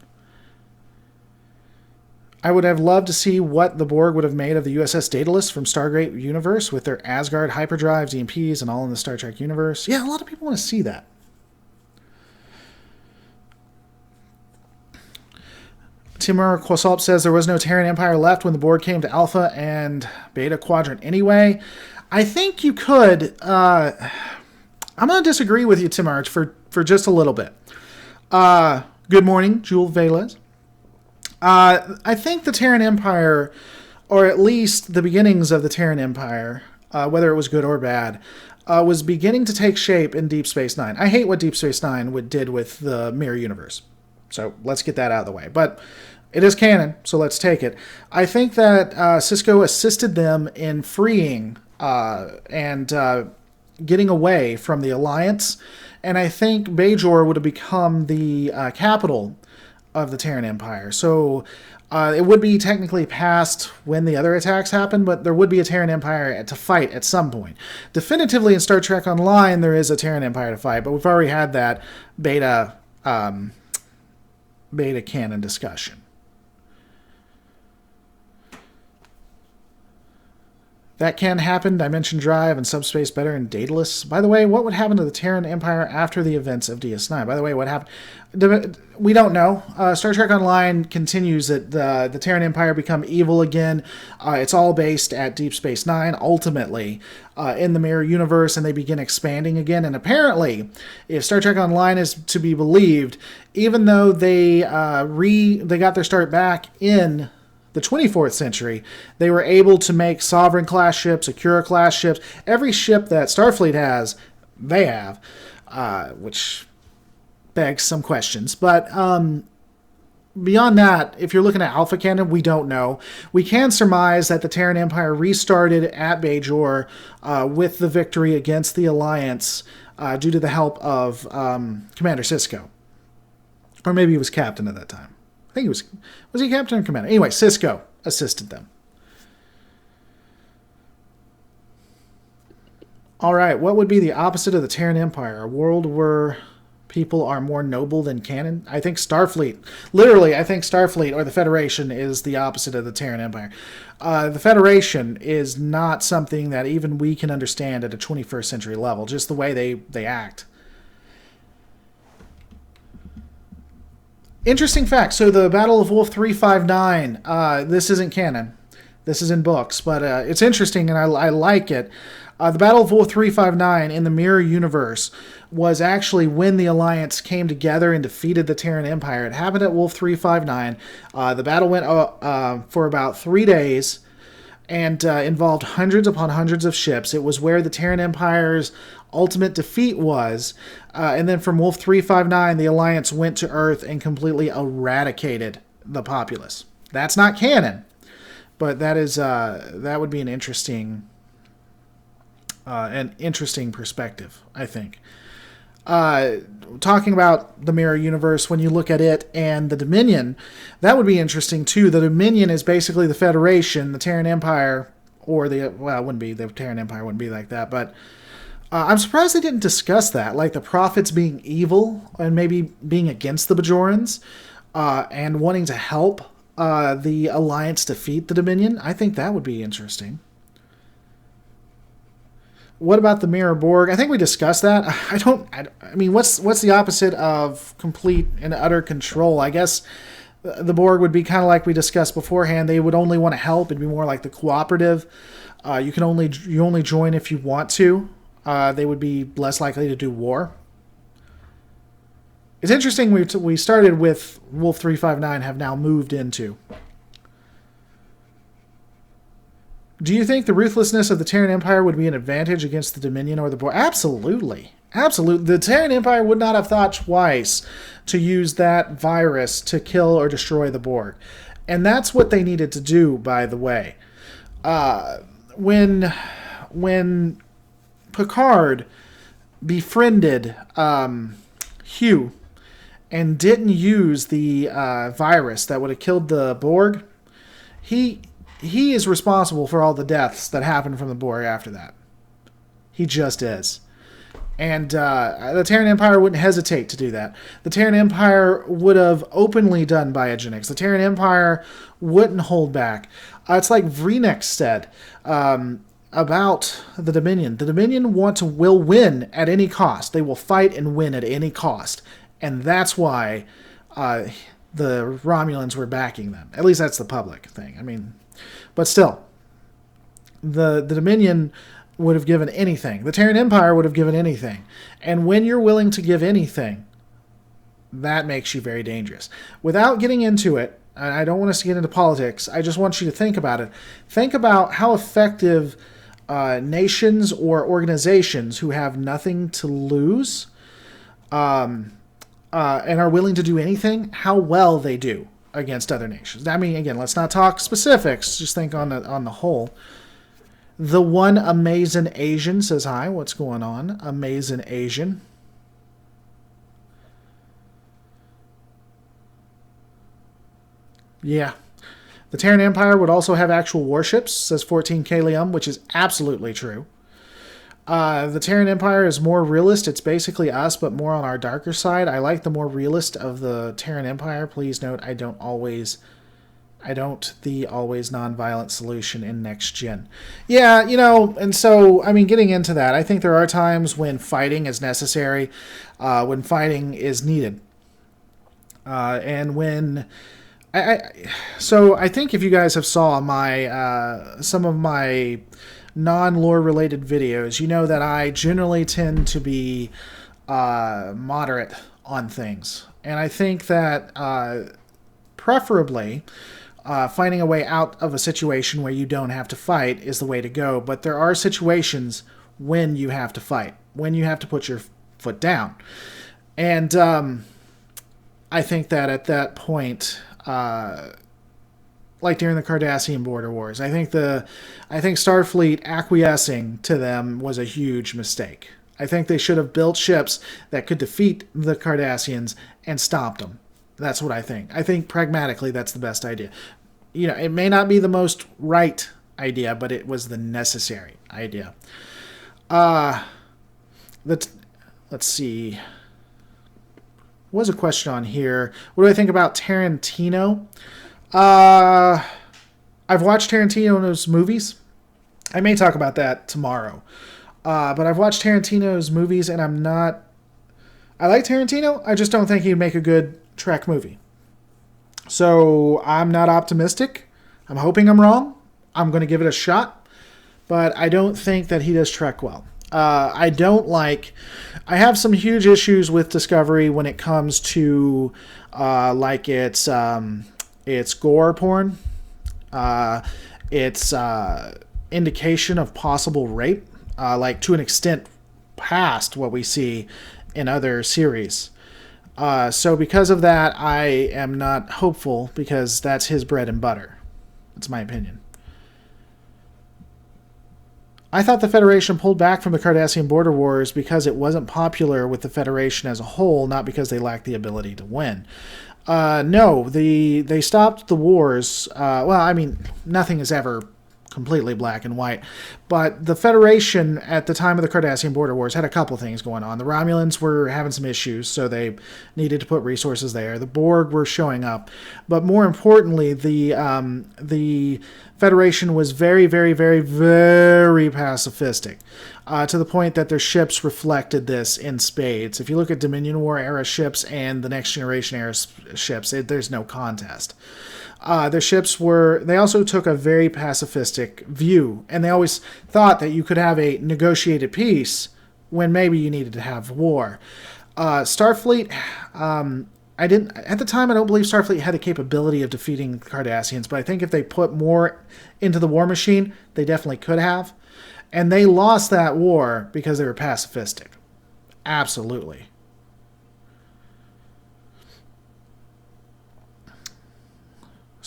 I would have loved to see what the Borg would have made of the USS Daedalus from Stargate Universe with their Asgard hyperdrives, EMPs, and all in the Star Trek universe. Yeah, a lot of people want to see that. Timur Quasalp says there was no Terran Empire left when the Borg came to Alpha and Beta Quadrant anyway. I think you could. I'm going to disagree with you, Timur, for just a little bit. Good morning, Jewel Velez. I think the Terran Empire, or at least the beginnings of the Terran Empire, whether it was good or bad, was beginning to take shape in Deep Space Nine. I hate what Deep Space Nine did with the Mirror Universe. So let's get that out of the way. But it is canon, so let's take it. I think that Cisco assisted them in freeing and getting away from the Alliance. And I think Bajor would have become the capital of the Terran Empire. So it would be technically past when the other attacks happened, but there would be a Terran Empire to fight at some point. Definitively in Star Trek Online, there is a Terran Empire to fight, but we've already had that beta canon discussion. That can happen. Dimension Drive and Subspace better in Daedalus. By the way, what would happen to the Terran Empire after the events of DS9? By the way, what happened? We don't know. Star Trek Online continues that the Terran Empire become evil again. It's all based at Deep Space Nine, ultimately, in the Mirror Universe, and they begin expanding again. And apparently, if Star Trek Online is to be believed, even though they got their start back in the 24th century, they were able to make Sovereign-class ships, Akura-class ships. Every ship that Starfleet has, they have, which begs some questions. But beyond that, if you're looking at Alpha Canon, we don't know. We can surmise that the Terran Empire restarted at Bajor with the victory against the Alliance due to the help of Commander Sisko. Or maybe he was captain at that time. I think he was he captain or commander? Anyway, Sisko assisted them. All right, what would be the opposite of the Terran Empire? A world where people are more noble than canon? I think Starfleet. Literally, I think Starfleet or the Federation is the opposite of the Terran Empire. The Federation is not something that even we can understand at a 21st century level, just the way they act. Interesting fact. So the Battle of Wolf 359, this isn't canon. This is in books, but it's interesting and I like it. The Battle of Wolf 359 in the Mirror Universe was actually when the Alliance came together and defeated the Terran Empire. It happened at Wolf 359. The battle went for about 3 days and involved hundreds upon hundreds of ships. It was where the Terran Empire's ultimate defeat was. And then from Wolf 359, the Alliance went to Earth and completely eradicated the populace. That's not canon, but that would be an interesting perspective, I think. Talking about the Mirror Universe, when you look at it and the Dominion, that would be interesting too. The Dominion is basically the Federation, the Terran Empire, or it wouldn't be, the Terran Empire wouldn't be like that, but I'm surprised they didn't discuss that, like the Prophets being evil and maybe being against the Bajorans and wanting to help the Alliance defeat the Dominion. I think that would be interesting. What about the Mirror Borg? I think we discussed that. I mean, what's the opposite of complete and utter control? I guess the Borg would be kind of like we discussed beforehand. They would only want to help. It'd be more like the cooperative. You only join if you want to. They would be less likely to do war. It's interesting. We started with Wolf 359, have now moved into. Do you think the ruthlessness of the Terran Empire would be an advantage against the Dominion or the Borg? Absolutely. Absolutely. The Terran Empire would not have thought twice to use that virus to kill or destroy the Borg. And that's what they needed to do, by the way. When Picard befriended Hugh and didn't use the virus that would have killed the Borg, he is responsible for all the deaths that happened from the Borg after that. He just is. And the Terran Empire wouldn't hesitate to do that. The Terran Empire would have openly done biogenics. The Terran Empire wouldn't hold back. It's like Vreenek said about the Dominion. The Dominion will win at any cost. They will fight and win at any cost. And that's why the Romulans were backing them. At least that's the public thing. I mean, but still, the Dominion would have given anything. The Terran Empire would have given anything. And when you're willing to give anything, that makes you very dangerous. Without getting into it, and I don't want us to get into politics, I just want you to think about it. Think about how effective nations or organizations who have nothing to lose and are willing to do anything, how well they do against other nations. I mean, again, let's not talk specifics. Just think on the whole. The one amazing Asian says hi. What's going on? Amazing Asian. Yeah. The Terran Empire would also have actual warships, says 14K Liam, which is absolutely true. The Terran Empire is more realist. It's basically us, but more on our darker side. I like the more realist of the Terran Empire. Please note, I don't the always non-violent solution in Next Gen. Yeah, and so, I mean, getting into that, I think there are times when fighting is necessary, when fighting is needed. And when... So I think if you guys have saw some of my non-lore related videos, you know that I generally tend to be moderate on things. And I think that preferably... finding a way out of a situation where you don't have to fight is the way to go. But there are situations when you have to fight, when you have to put your foot down. And I think that at that point, like during the Cardassian border wars, I think Starfleet acquiescing to them was a huge mistake. I think they should have built ships that could defeat the Cardassians and stopped them. That's what I think. I think pragmatically that's the best idea. It may not be the most right idea, but it was the necessary idea. Let's see. What was a question on here? What do I think about Tarantino? I've watched Tarantino's movies. I may talk about that tomorrow. But I've watched Tarantino's movies, and I like Tarantino. I just don't think he'd make a good Trek movie. So I'm not optimistic. I'm hoping I'm wrong. I'm going to give it a shot. But I don't think that he does Trek well. I have some huge issues with Discovery when it comes to its gore porn. Its indication of possible rape. To an extent past what we see in other series. So because of that, I am not hopeful, because that's his bread and butter. That's my opinion. I thought the Federation pulled back from the Cardassian border wars because it wasn't popular with the Federation as a whole, not because they lacked the ability to win. No, they stopped the wars. Nothing is ever completely black and white. But the Federation, at the time of the Cardassian Border Wars, had a couple things going on. The Romulans were having some issues, so they needed to put resources there. The Borg were showing up. But more importantly, the Federation was very, very, very, very pacifistic, to the point that their ships reflected this in spades. If you look at Dominion War era ships and the Next Generation era ships, there's no contest. Their ships they also took a very pacifistic view, and they always thought that you could have a negotiated peace when maybe you needed to have war. Starfleet, at the time, I don't believe Starfleet had the capability of defeating Cardassians, but I think if they put more into the war machine, they definitely could have. And they lost that war because they were pacifistic. Absolutely.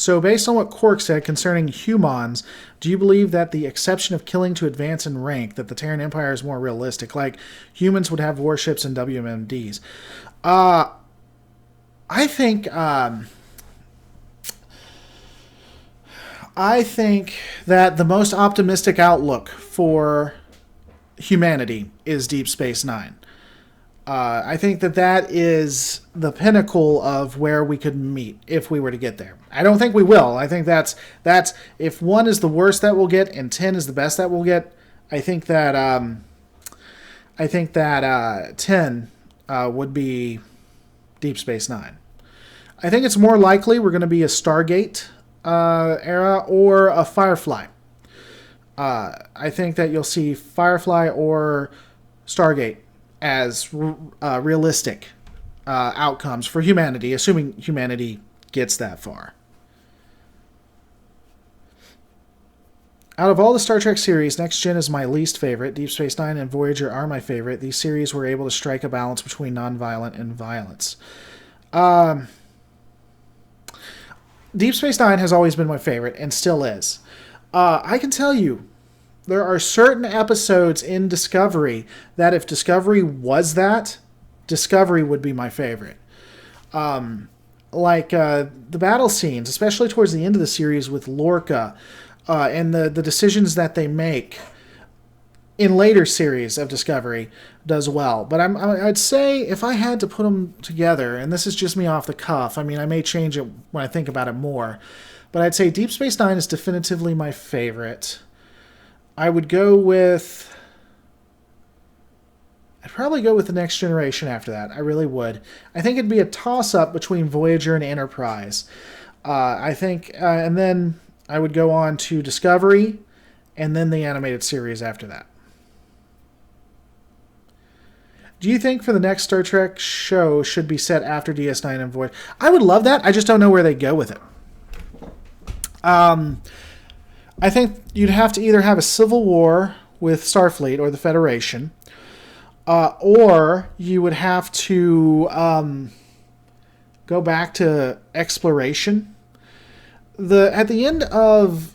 So based on what Quark said concerning humans, do you believe that the exception of killing to advance in rank, that the Terran Empire is more realistic? Like, humans would have warships and WMDs. I think that the most optimistic outlook for humanity is Deep Space Nine. I think that is the pinnacle of where we could meet if we were to get there. I don't think we will. I think that's if 1 is the worst that we'll get and 10 is the best that we'll get. I think that 10 would be Deep Space Nine. I think it's more likely we're going to be a Stargate era or a Firefly. I think that you'll see Firefly or Stargate as realistic outcomes for humanity, assuming humanity gets that far. Out of all the Star Trek series, Next Gen is my least favorite. Deep Space Nine and Voyager are my favorite. These series were able to strike a balance between nonviolent and violence. Deep Space Nine has always been my favorite and still is. I can tell you, there are certain episodes in Discovery that if Discovery was that, Discovery would be my favorite. Like the battle scenes, especially towards the end of the series with Lorca, and the decisions that they make in later series of Discovery does well. But I'd say if I had to put them together, and this is just me off the cuff, I mean, I may change it when I think about it more, but I'd say Deep Space Nine is definitively my favorite. I'd probably go with the Next Generation after that. I really would. I think it'd be a toss-up between Voyager and Enterprise. I think, and then I would go on to Discovery, and then the animated series after that. Do you think for the next Star Trek show should be set after DS9 and Voyager? I would love that. I just don't know where they go with it. I think you'd have to either have a civil war with Starfleet or the Federation, or you would have to go back to exploration. At the end of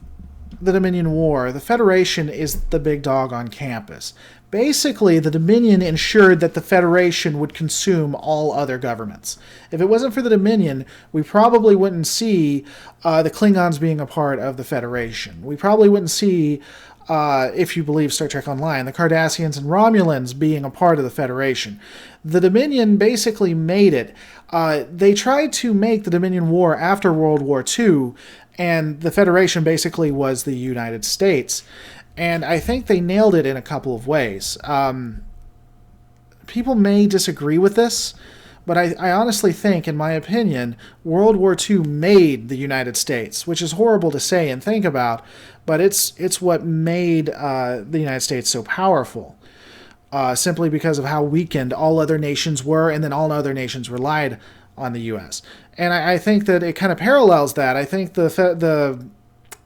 the Dominion War, the Federation is the big dog on campus. Basically, the Dominion ensured that the Federation would consume all other governments. If it wasn't for the Dominion, we probably wouldn't see the Klingons being a part of the Federation. We probably wouldn't see, if you believe Star Trek Online, the Cardassians and Romulans being a part of the Federation. The Dominion basically made it. They tried to make the Dominion War after World War II, and the Federation basically was the United States. And I think they nailed it in a couple of ways. People may disagree with this, but I honestly think, in my opinion, World War II made the United States, which is horrible to say and think about, but it's what made the United States so powerful, simply because of how weakened all other nations were, and then all other nations relied on the U.S. And I think that it kind of parallels that. I think the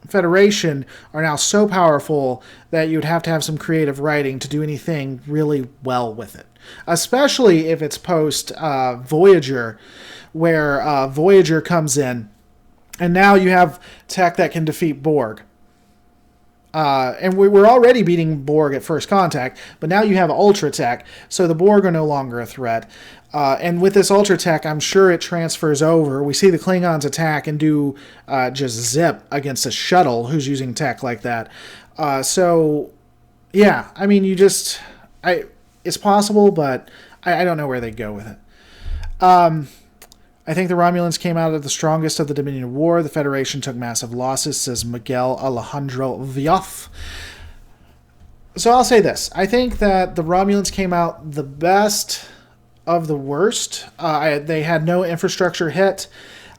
Federation are now so powerful that you'd have to have some creative writing to do anything really well with it. Especially if it's post Voyager, where Voyager comes in, and now you have tech that can defeat Borg. And we're already beating Borg at first contact, but now you have Ultra Tech, so the Borg are no longer a threat. And with this Ultra Tech, I'm sure it transfers over. We see the Klingons attack and do just zip against a shuttle who's using tech like that. So, yeah, I mean, it's possible, but I don't know where they go with it. I think the Romulans came out of the strongest of the Dominion War. The Federation took massive losses, says Miguel Alejandro Vioff. So I'll say this. I think that the Romulans came out the best of the worst. They had no infrastructure hit.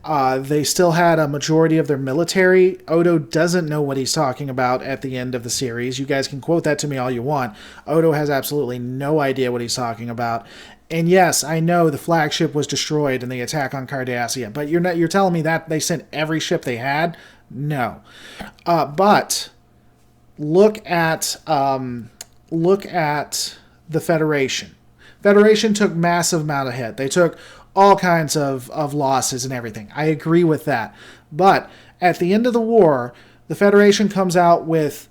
They still had a majority of their military. Odo doesn't know what he's talking about at the end of the series. You guys can quote that to me all you want. Odo has absolutely no idea what he's talking about. And yes, I know the flagship was destroyed in the attack on Cardassia, but you're telling me that they sent every ship they had? No. But look at the Federation. Federation took massive amount of hit. They took all kinds of losses and everything. I agree with that. But at the end of the war, the Federation comes out with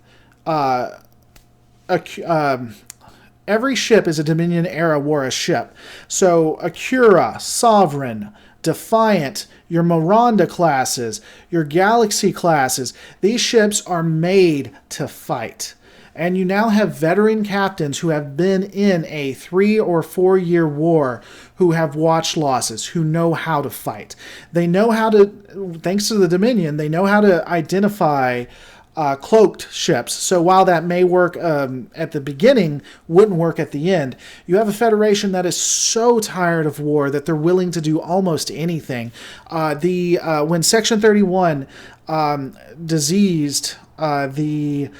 every ship is a Dominion-era war ship. So Acura, Sovereign, Defiant, your Miranda classes, your Galaxy classes, these ships are made to fight. And you now have veteran captains who have been in a 3 or 4 year war, who have watched losses, who know how to fight. They know how to, thanks to the Dominion, they know how to identify cloaked ships. So while that may work at the beginning, wouldn't work at the end, you have a Federation that is so tired of war that they're willing to do almost anything. When Section 31 diseased the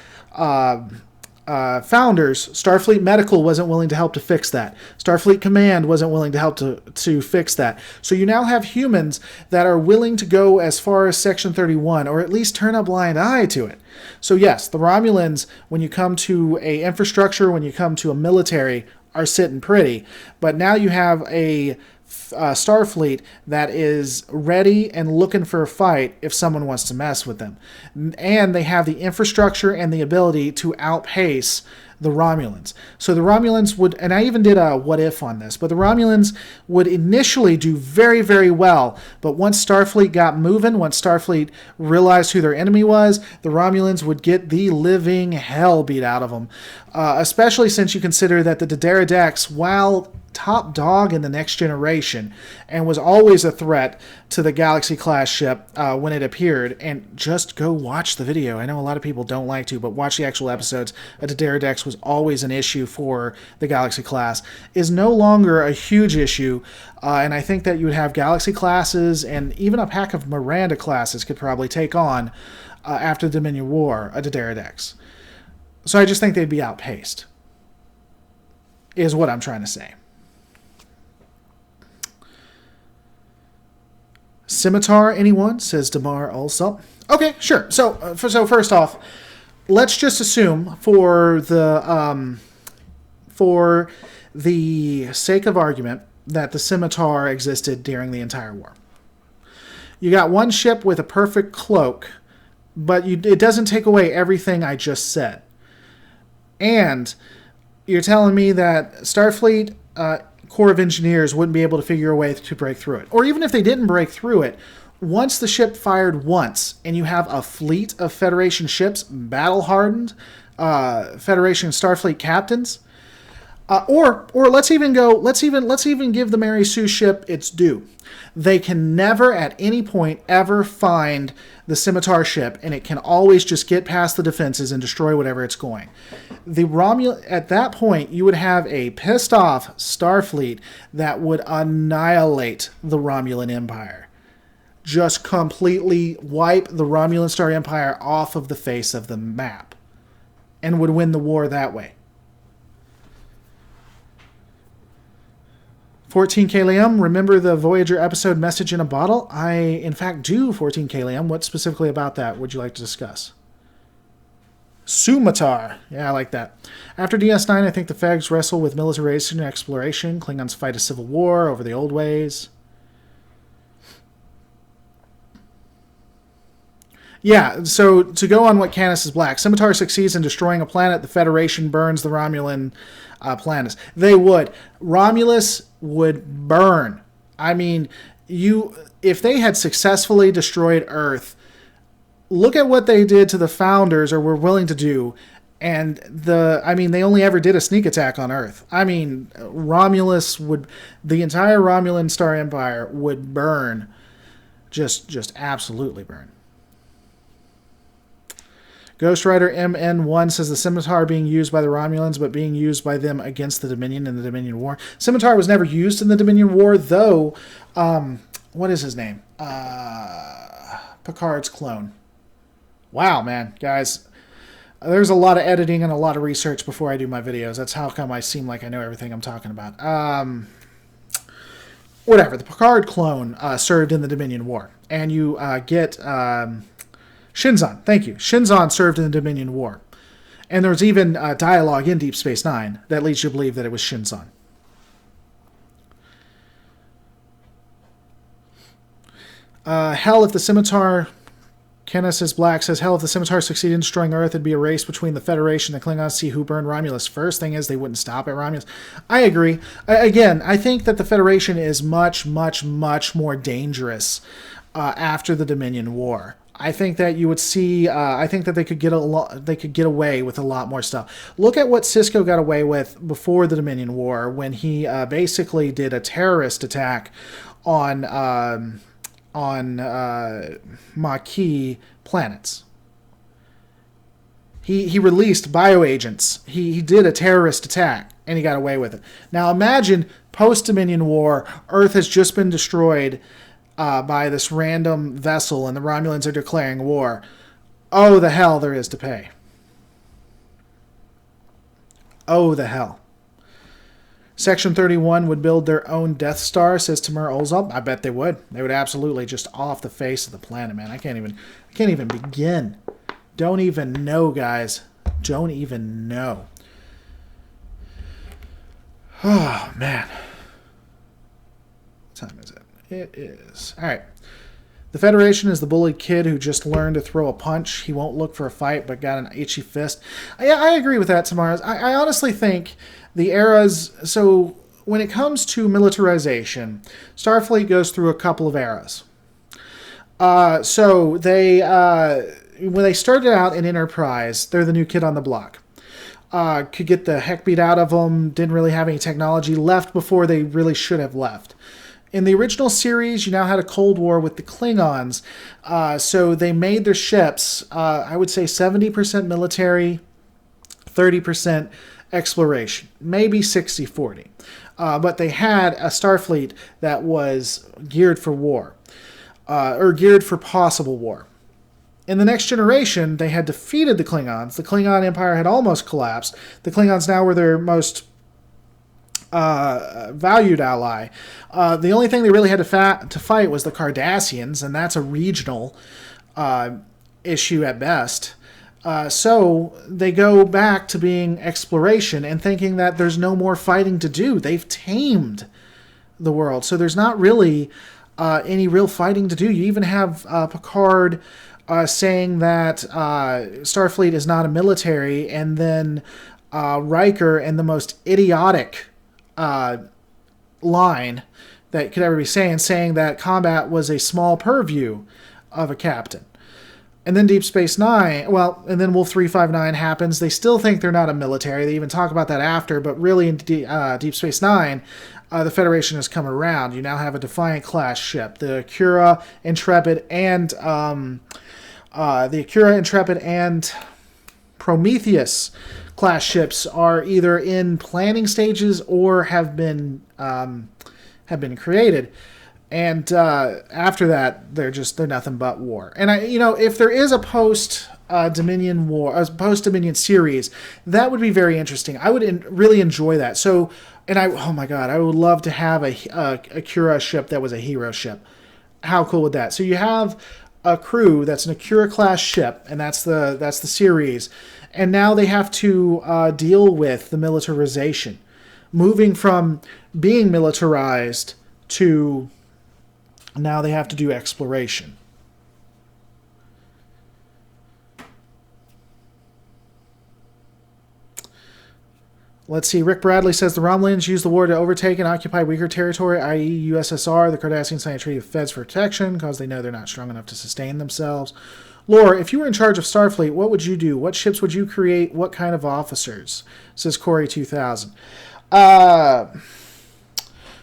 founders, Starfleet Medical wasn't willing to help to fix that. Starfleet Command wasn't willing to help to fix that. So you now have humans that are willing to go as far as Section 31, or at least turn a blind eye to it. So yes, the Romulans, when you come to a infrastructure, when you come to a military, are sitting pretty. But now you have a Starfleet that is ready and looking for a fight if someone wants to mess with them. And they have the infrastructure and the ability to outpace the Romulans. So the Romulans would, and I even did a what if on this, but the Romulans would initially do very, very well. But once Starfleet got moving, once Starfleet realized who their enemy was, the Romulans would get the living hell beat out of them. Especially since you consider that the D'Deridex, while top dog in the Next Generation and was always a threat to the Galaxy class ship when it appeared, and just go watch the video. I know a lot of people don't like to, but watch the actual episodes. D'Deridex was always an issue for the Galaxy class, is no longer a huge issue, and I think that you would have Galaxy classes and even a pack of Miranda classes could probably take on after the Dominion War a D'Deridex. So I just think they'd be outpaced, is what I'm trying to say. Scimitar, anyone? Says Damar Alsop. Okay, sure. So first off, let's just assume for the sake of argument that the Scimitar existed during the entire war. You got one ship with a perfect cloak, but it doesn't take away everything I just said. And you're telling me that Starfleet Corps of Engineers wouldn't be able to figure a way to break through it. Or even if they didn't break through it, once the ship fired once and you have a fleet of Federation ships, battle-hardened Federation Starfleet captains, or let's even give the Mary Sue ship its due. They can never at any point ever find the Scimitar ship, and it can always just get past the defenses and destroy whatever it's going. At that point, you would have a pissed off Starfleet that would annihilate the Romulan Empire. Just completely wipe the Romulan Star Empire off of the face of the map, and would win the war that way. 14K Liam, remember the Voyager episode Message in a Bottle? I, in fact, do, 14K Liam. What specifically about that would you like to discuss? Scimitar. Yeah, I like that. After DS9, I think the Fegs wrestle with militarization and exploration. Klingons fight a civil war over the old ways. Yeah, so to go on what Canis is black, Scimitar succeeds in destroying a planet. The Federation burns the Romulan planets. They would. Romulus would burn. I mean, if they had successfully destroyed Earth, look at what they did to the Founders, or were willing to do, and they only ever did a sneak attack on Earth. I mean, the entire Romulan Star Empire would burn. Just absolutely burn. Ghost Rider MN1 says the Scimitar being used by the Romulans, but being used by them against the Dominion in the Dominion War. Scimitar was never used in the Dominion War, though. What is his name? Picard's clone. Wow, man, guys. There's a lot of editing and a lot of research before I do my videos. That's how come I seem like I know everything I'm talking about. Whatever. The Picard clone served in the Dominion War. And you get... Shinzon, thank you. Shinzon served in the Dominion War. And there's even dialogue in Deep Space Nine that leads you to believe that it was Shinzon. Hell, if the Scimitar... Kenna says Black says, hell, if the Scimitar succeeded in destroying Earth, it'd be a race between the Federation and the Klingons to see who burned Romulus first. Thing is, they wouldn't stop at Romulus. I agree. Again, I think that the Federation is much, much, much more dangerous after the Dominion War. I think that you would see. I think that they could get away with a lot more stuff. Look at what Sisko got away with before the Dominion War, when he basically did a terrorist attack on Maquis planets. He released bioagents. He did a terrorist attack, and he got away with it. Now imagine post-Dominion War, Earth has just been destroyed by this random vessel, and the Romulans are declaring war. Oh, the hell there is to pay. Oh, the hell. Section 31 would build their own Death Star, says Tamur Olzop. I bet they would. They would absolutely, just off the face of the planet, man. I can't even begin. Don't even know, guys. Don't even know. Oh, man. What time is it? It is. All right. The Federation is the bullied kid who just learned to throw a punch. He won't look for a fight, but got an itchy fist. I agree with that, Tamara. I honestly think the eras... So, when it comes to militarization, Starfleet goes through a couple of eras. So, they... when they started out in Enterprise, they're the new kid on the block. Could get the heck beat out of them, didn't really have any technology, left before they really should have left. In the original series, you now had a Cold War with the Klingons, so they made their ships, I would say 70% military, 30% exploration, maybe 60-40. But they had a Starfleet that was geared for war, or geared for possible war. In the Next Generation, they had defeated the Klingons. The Klingon Empire had almost collapsed. The Klingons now were their most valued ally. The only thing they really had to fight was the Cardassians, and that's a regional issue at best. So they go back to being exploration and thinking that there's no more fighting to do. They've tamed the world, so there's not really any real fighting to do. You even have Picard saying that Starfleet is not a military, and then Riker, in the most idiotic line that could ever be saying that combat was a small purview of a captain. And then Deep Space Nine, and then Wolf 359 happens. They still think they're not a military. They even talk about that after, but really in Deep Space Nine, the Federation has come around. You now have a Defiant-class ship. The Akura, Intrepid, and Prometheus class ships are either in planning stages or have been created, and after that they're nothing but war. And if there is a post Dominion war, a post Dominion series, that would be very interesting. I would really enjoy that. So, oh my god, I would love to have a Akura ship that was a hero ship. How cool would that? So you have a crew that's an Akura class ship, and that's the series. And now they have to deal with the militarization. Moving from being militarized to now they have to do exploration. Let's see. Rick Bradley says the Romulans used the war to overtake and occupy weaker territory, i.e. USSR. The Cardassians signed a treaty with Feds for protection because they know they're not strong enough to sustain themselves. Lore, if you were in charge of Starfleet, what would you do? What ships would you create? What kind of officers? Says Corey 2000.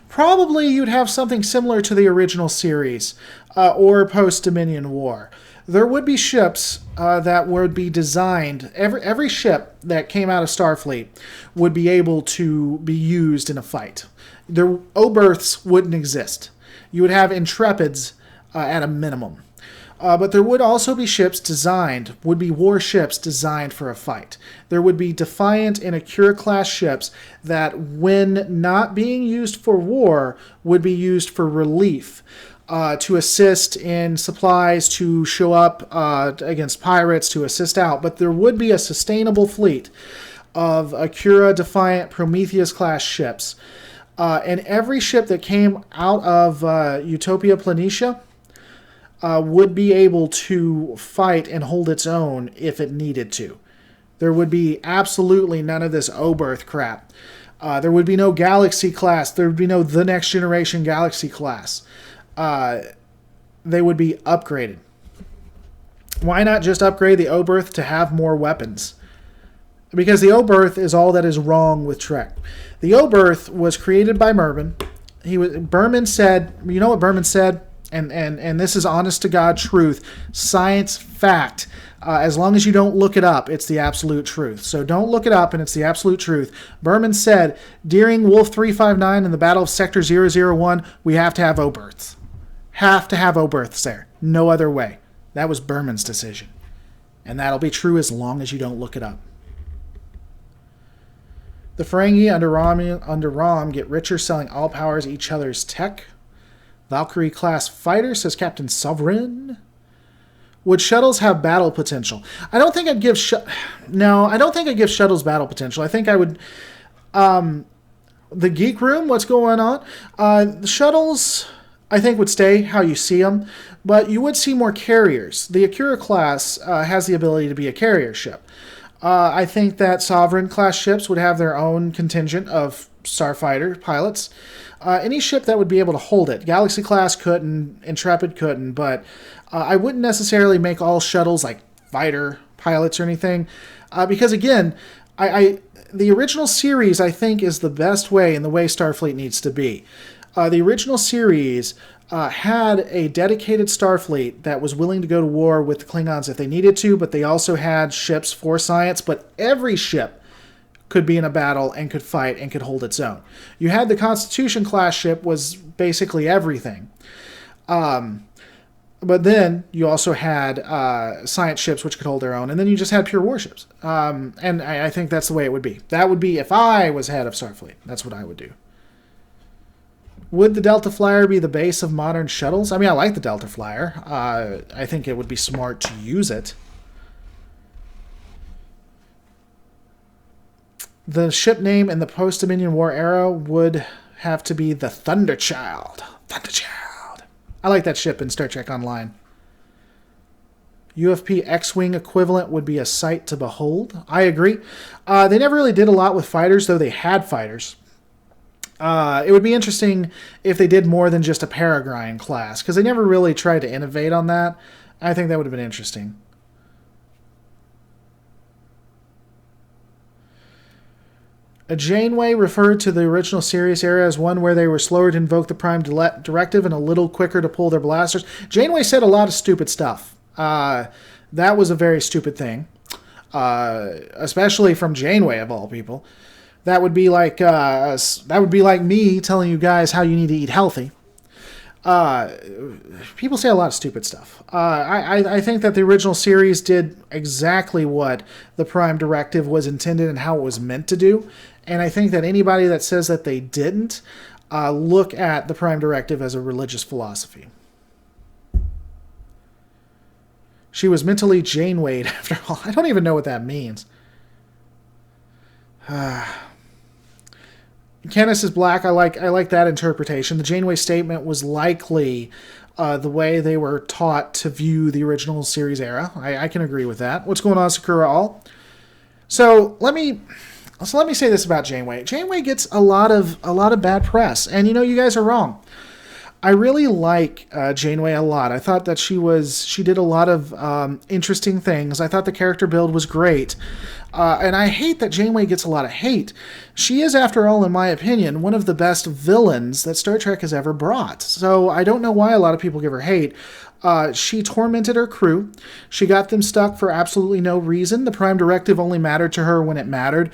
Probably you'd have something similar to the original series or post-Dominion War. There would be ships that would be designed. Every ship that came out of Starfleet would be able to be used in a fight. Oberths wouldn't exist. You would have Intrepids at a minimum. But there would also be warships designed for a fight. There would be Defiant and Akura-class ships that, when not being used for war, would be used for relief, to assist in supplies, to show up against pirates, to assist out. But there would be a sustainable fleet of Akura, Defiant, Prometheus-class ships. And every ship that came out of Utopia Planitia would be able to fight and hold its own if it needed to. There would be absolutely none of this Oberth crap. There would be no Galaxy class. There would be no the next generation Galaxy class. They would be upgraded. Why not just upgrade the Oberth to have more weapons? Because the Oberth is all that is wrong with Trek. The Oberth was created by Berman. Berman said, you know what Berman said? And this is honest to God truth, science fact. As long as you don't look it up, it's the absolute truth. So don't look it up, and it's the absolute truth. Berman said, during Wolf 359 in the Battle of Sector 001, we have to have Oberths. Have to have Oberths there. No other way. That was Berman's decision. And that'll be true as long as you don't look it up. The Ferengi under Rom get richer selling all powers each other's tech. Valkyrie-class fighter, says Captain Sovereign. Would shuttles have battle potential? I don't think I'd give I don't think I'd give shuttles battle potential. I think I would... the Geek Room, what's going on? The shuttles, I think, would stay how you see them, but you would see more carriers. The Akira class has the ability to be a carrier ship. I think that Sovereign-class ships would have their own contingent of starfighter pilots. Any ship that would be able to hold it. Galaxy-class couldn't, Intrepid couldn't, but I wouldn't necessarily make all shuttles like fighter pilots or anything. Because, again, the original series, I think, is the best way and the way Starfleet needs to be. The original series had a dedicated Starfleet that was willing to go to war with the Klingons if they needed to, but they also had ships for science, but every ship could be in a battle and could fight and could hold its own. You had the Constitution-class ship was basically everything. But then you also had science ships which could hold their own, and then you just had pure warships. And I think that's the way it would be. That would be if I was head of Starfleet. That's what I would do. Would the Delta Flyer be the base of modern shuttles? I mean, I like the Delta Flyer. I think it would be smart to use it. The ship name in the post-Dominion War era would have to be the Thunderchild. Thunderchild. I like that ship in Star Trek Online. UFP X-Wing equivalent would be a sight to behold. I agree. They never really did a lot with fighters, though they had fighters. It would be interesting if they did more than just a Peregrine class, because they never really tried to innovate on that. I think that would have been interesting. A Janeway referred to the original series era as one where they were slower to invoke the Prime Directive and a little quicker to pull their blasters. Janeway said a lot of stupid stuff. That was a very stupid thing, especially from Janeway of all people. That would be like me telling you guys how you need to eat healthy. People say a lot of stupid stuff. I think that the original series did exactly what the Prime Directive was intended and how it was meant to do. And I think that anybody that says that they didn't look at the Prime Directive as a religious philosophy. She was mentally Janewayed after all. I don't even know what that means. Canis is black. I like that interpretation. The Janeway statement was likely the way they were taught to view the original series era. I can agree with that. What's going on, Sakura All? So let me say this about Janeway. Janeway gets a lot of bad press, and you guys are wrong. I really like Janeway a lot. I thought that she did a lot of interesting things. I thought the character build was great. And I hate that Janeway gets a lot of hate. She is, after all, in my opinion, one of the best villains that Star Trek has ever brought. So I don't know why a lot of people give her hate. She tormented her crew. She got them stuck for absolutely no reason. The Prime Directive only mattered to her when it mattered.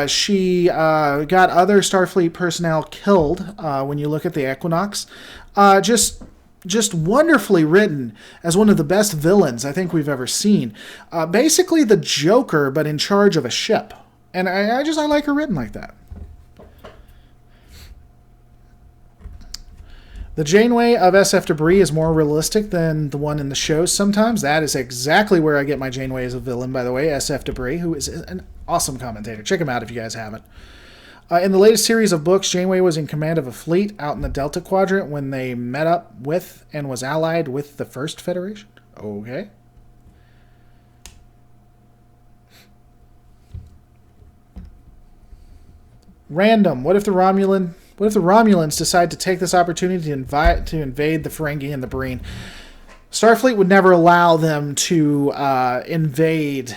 She got other Starfleet personnel killed when you look at the Equinox. Just wonderfully written as one of the best villains I think we've ever seen. Basically the Joker, but in charge of a ship. And I like her written like that. The Janeway of SF Debris is more realistic than the one in the shows sometimes. That is exactly where I get my Janeway as a villain, by the way, SF Debris, who is an awesome commentator. Check him out if you guys haven't. In the latest series of books, Janeway was in command of a fleet out in the Delta Quadrant when they met up with and was allied with the First Federation. Okay. Random. What if the Romulans decide to take this opportunity to invade the Ferengi and the Breen? Starfleet would never allow them to invade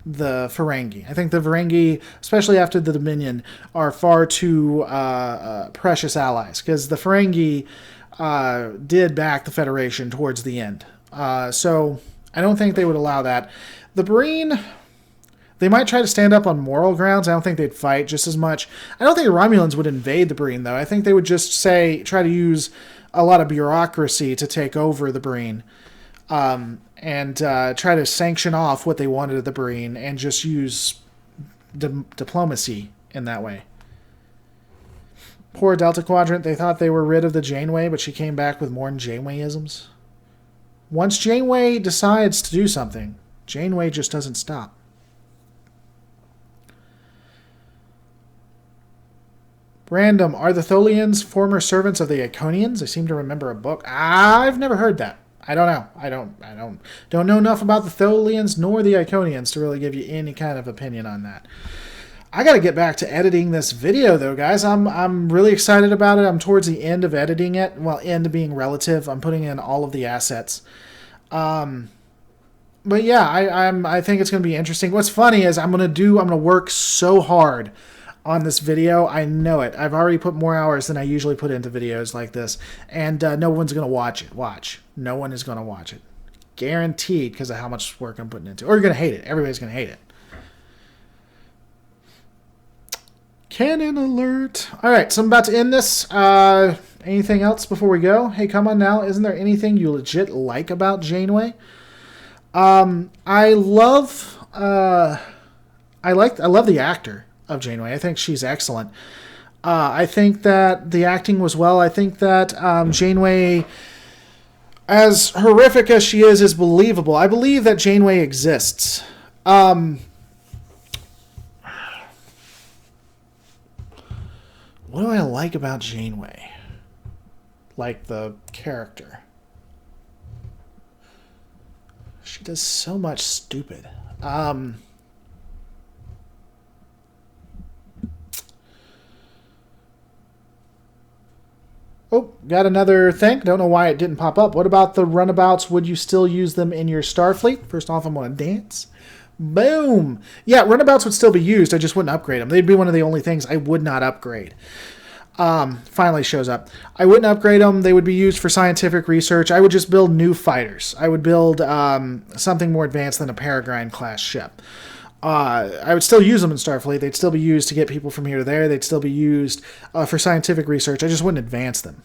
the Ferengi. I think the Ferengi, especially after the Dominion, are far too precious allies, because the Ferengi did back the Federation towards the end. So I don't think they would allow that. The Breen, they might try to stand up on moral grounds. I don't think they'd fight just as much. I don't think the Romulans would invade the Breen, though. I think they would just try to use a lot of bureaucracy to take over the Breen. And try to sanction off what they wanted of the Breen and just use diplomacy in that way. Poor Delta Quadrant, they thought they were rid of the Janeway, but she came back with more Janewayisms. Once Janeway decides to do something, Janeway just doesn't stop. Random, are the Tholians former servants of the Iconians? I seem to remember a book. I've never heard that. I don't know. I don't know enough about the Tholians nor the Iconians to really give you any kind of opinion on that. I got to get back to editing this video, though, guys. I'm really excited about it. I'm towards the end of editing it. Well, end being relative. I'm putting in all of the assets. But yeah, I think it's going to be interesting. What's funny is I'm going to work so hard on this video. I know it. I've already put more hours than I usually put into videos like this, and no one's going to watch it. Watch. No one is going to watch it. Guaranteed, because of how much work I'm putting into it. Or you're going to hate it. Everybody's going to hate it. Cannon alert. All right, so I'm about to end this. Anything else before we go? Hey, come on now. Isn't there anything you legit like about Janeway? I love the actor of Janeway. I think she's excellent. I think that the acting was well. I think that Janeway, as horrific as she is believable. I believe that Janeway exists. What do I like about Janeway? Like the character. She does so much stupid. Oh, got another thing. Don't know why it didn't pop up. What about the runabouts? Would you still use them in your Starfleet? First off, I'm going to dance. Boom. Yeah, runabouts would still be used. I just wouldn't upgrade them. They'd be one of the only things I would not upgrade. Finally shows up. I wouldn't upgrade them. They would be used for scientific research. I would just build new fighters. I would build something more advanced than a Peregrine class ship. I would still use them in Starfleet. They'd still be used to get people from here to there. They'd still be used for scientific research. I just wouldn't advance them.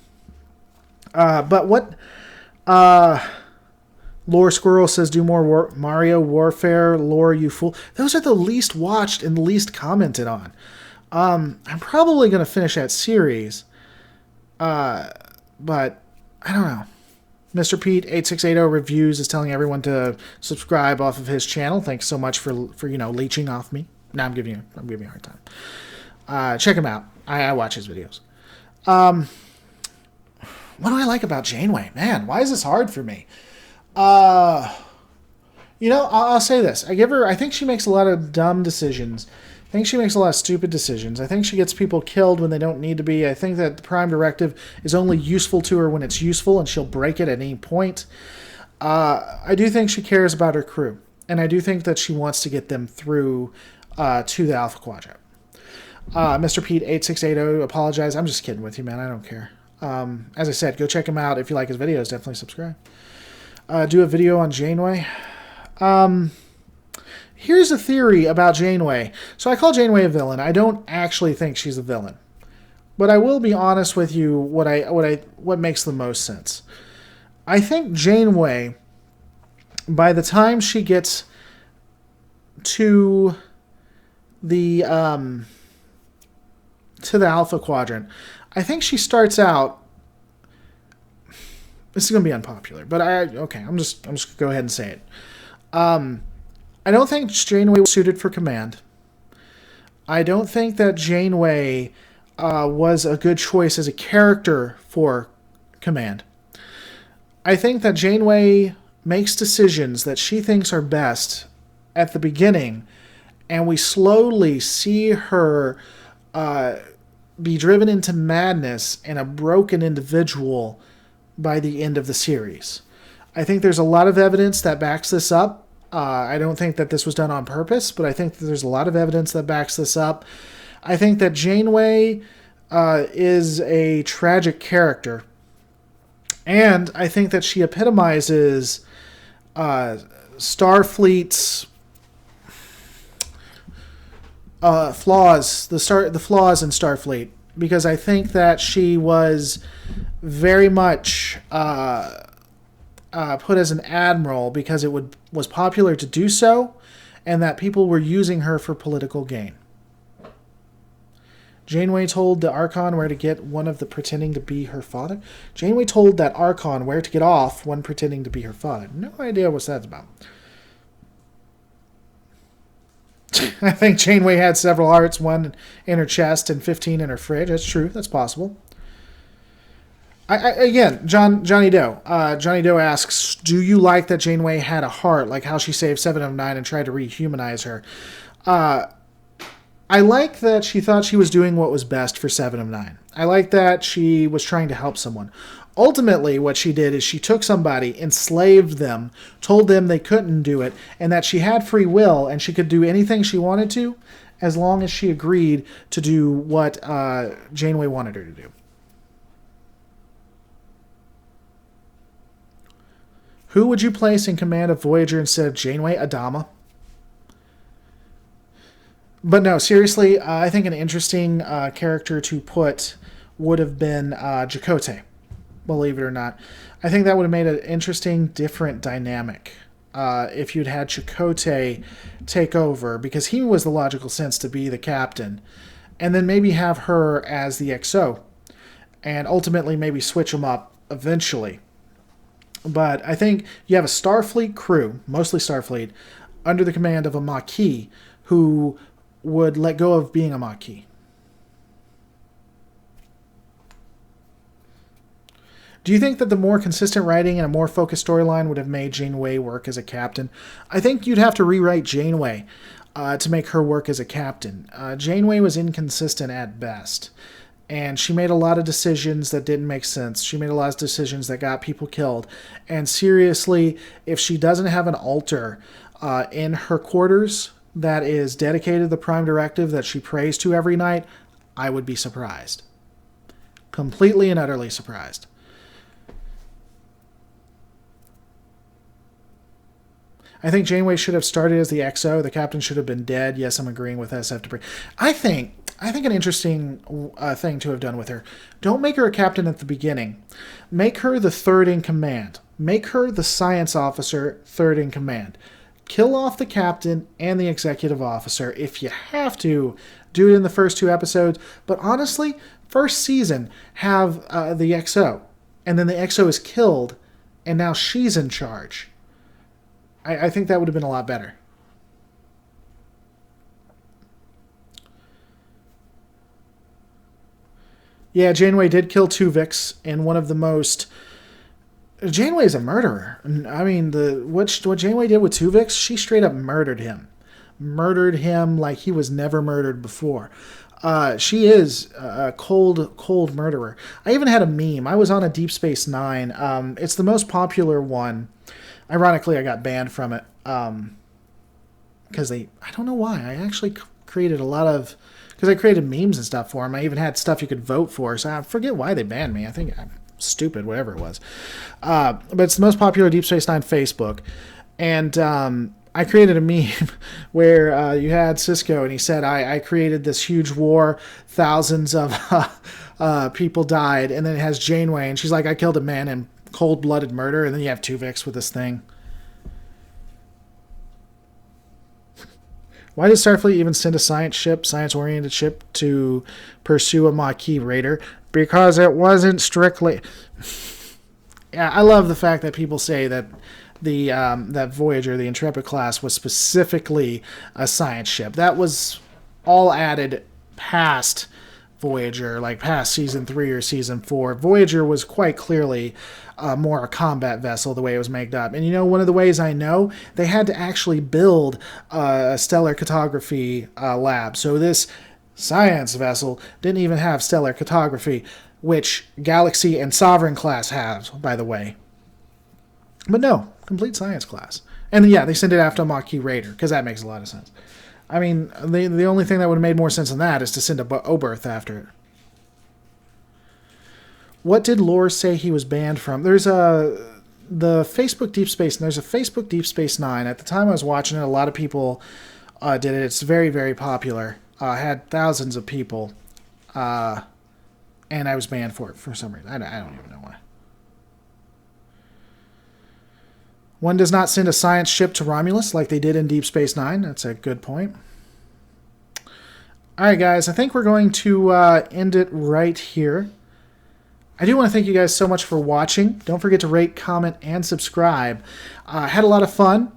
But what... Lore Squirrel says, do more Mario Warfare lore, you fool. Those are the least watched and least commented on. I'm probably going to finish that series. But I don't know. Mr. Pete 8680 Reviews is telling everyone to subscribe off of his channel. Thanks so much for leeching off me. No, I'm giving you a hard time. Check him out. I watch his videos. What do I like about Janeway? Man, why is this hard for me? I'll say this. I think she makes a lot of dumb decisions. I think she makes a lot of stupid decisions. I think she gets people killed when they don't need to be. I think that the Prime Directive is only useful to her when it's useful, and she'll break it at any point. I do think she cares about her crew, and I do think that she wants to get them through to the Alpha Quadrant. Mr. Pete 8680, apologize. I'm just kidding with you, man. I don't care. As I said, go check him out. If you like his videos, definitely subscribe. Do a video on Janeway. Here's a theory about Janeway. So I call Janeway a villain. I don't actually think she's a villain, but I will be honest with you. What makes the most sense? I think Janeway, by the time she gets to the Alpha Quadrant, I think she starts out. This is going to be unpopular, but I'm just going to go ahead and say it. I don't think Janeway was suited for command. I don't think that Janeway was a good choice as a character for command. I think that Janeway makes decisions that she thinks are best at the beginning, and we slowly see her be driven into madness and a broken individual by the end of the series. I think there's a lot of evidence that backs this up. I don't think that this was done on purpose, but I think that there's a lot of evidence that backs this up. I think that Janeway is a tragic character, and I think that she epitomizes Starfleet's flaws, the flaws in Starfleet, because I think that she was very much put as an admiral because it was popular to do so, and that people were using her for political gain. Janeway told the Archon where to get one of the pretending to be her father. Janeway told that Archon where to get off when pretending to be her father. No idea what that's about. I think Janeway had several hearts, one in her chest and 15 in her fridge. That's true. That's possible. Again, Johnny Doe. Johnny Doe asks, do you like that Janeway had a heart, like how she saved 7 of 9 and tried to rehumanize her? I like that she thought she was doing what was best for 7 of 9. I like that she was trying to help someone. Ultimately, what she did is she took somebody, enslaved them, told them they couldn't do it, and that she had free will and she could do anything she wanted to as long as she agreed to do what Janeway wanted her to do. Who would you place in command of Voyager instead of Janeway? Adama. But no, seriously, I think an interesting character to put would have been Chakotay. Believe it or not. I think that would have made an interesting, different dynamic if you'd had Chakotay take over, because he was the logical sense to be the captain, and then maybe have her as the XO, and ultimately maybe switch them up eventually. But I think you have a Starfleet crew, mostly Starfleet, under the command of a Maquis who would let go of being a Maquis. Do you think that the more consistent writing and a more focused storyline would have made Janeway work as a captain? I think you'd have to rewrite Janeway to make her work as a captain. Janeway was inconsistent at best, and she made a lot of decisions that didn't make sense. She made a lot of decisions that got people killed. And seriously, if she doesn't have an altar in her quarters that is dedicated to the Prime Directive that she prays to every night, I would be surprised. Completely and utterly surprised. I think Janeway should have started as the XO. The captain should have been dead. Yes, I'm agreeing with SF Debris. I think an interesting thing to have done with her. Don't make her a captain at the beginning. Make her the third in command. Make her the science officer, third in command. Kill off the captain and the executive officer if you have to. Do it in the first 2 episodes. But honestly, first season, have the XO. And then the XO is killed, and now she's in charge. I think that would have been a lot better. Yeah, Janeway did kill Tuvix in one of the most... Janeway is a murderer. I mean, what Janeway did with Tuvix, she straight up murdered him. Murdered him like he was never murdered before. She is a cold murderer. I even had a meme. I was on a Deep Space Nine. It's the most popular one. Ironically, I got banned from it because I don't know why. I actually created a lot of... Because I created memes and stuff for them. I even had stuff you could vote for. So I forget why they banned me. I think I'm stupid, whatever it was. But it's the most popular Deep Space Nine Facebook. And I created a meme where you had Cisco, and he said, I created this huge war. Thousands of people died. And then it has Janeway, and she's like, I killed a man in cold-blooded murder. And then you have Tuvix with this thing. Why did Starfleet even send a science-oriented ship, to pursue a Maquis raider? Because it wasn't strictly... Yeah, I love the fact that people say that that Voyager, the Intrepid class, was specifically a science ship. That was all added past Voyager, like past season 3 or season 4. Voyager was quite clearly more a combat vessel, the way it was made up. And you know, one of the ways I know, they had to actually build a stellar cartography lab. So this science vessel didn't even have stellar cartography, which Galaxy and Sovereign class has, by the way. But no, complete science class. And yeah, they send it after a Maquis Raider, because that makes a lot of sense. I mean, the only thing that would have made more sense than that is to send a Oberth after it. What did Lore say he was banned from? There's the Facebook Deep Space, and there's a Facebook Deep Space Nine. At the time I was watching it, a lot of people did it. It's very, very popular. Had thousands of people. And I was banned for it for some reason. I don't even know why. One does not send a science ship to Romulus like they did in Deep Space Nine. That's a good point. All right, guys. I think we're going to end it right here. I do want to thank you guys so much for watching. Don't forget to rate, comment, and subscribe. Had a lot of fun.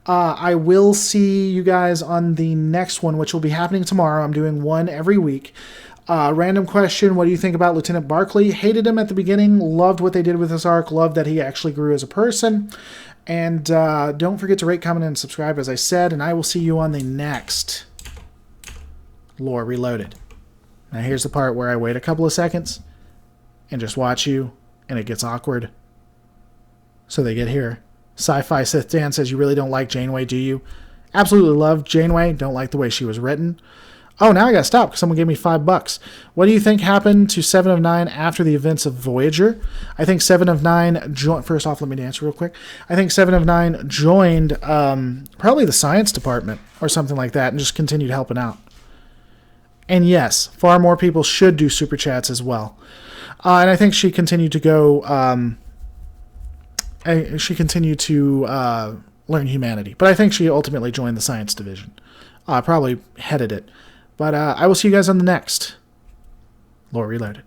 I will see you guys on the next one, which will be happening tomorrow. I'm doing one every week. Random question, what do you think about Lieutenant Barclay? Hated him at the beginning, loved what they did with this arc, loved that he actually grew as a person. And don't forget to rate, comment, and subscribe, as I said, and I will see you on the next Lore Reloaded. Now here's the part where I wait a couple of seconds and just watch you, and it gets awkward. So they get here. Sci-Fi Sith Dan says, you really don't like Janeway, do you? Absolutely love Janeway, don't like the way she was written. Oh, now I gotta stop because someone gave me $5. What do you think happened to 7 of 9 after the events of Voyager? I think 7 of 9 joined. First off, let me answer real quick. I think 7 of 9 joined probably the science department or something like that and just continued helping out. And yes, far more people should do super chats as well. And I think she continued to go. She continued to learn humanity, but I think she ultimately joined the science division. Probably headed it. But I will see you guys on the next Lore Reloaded.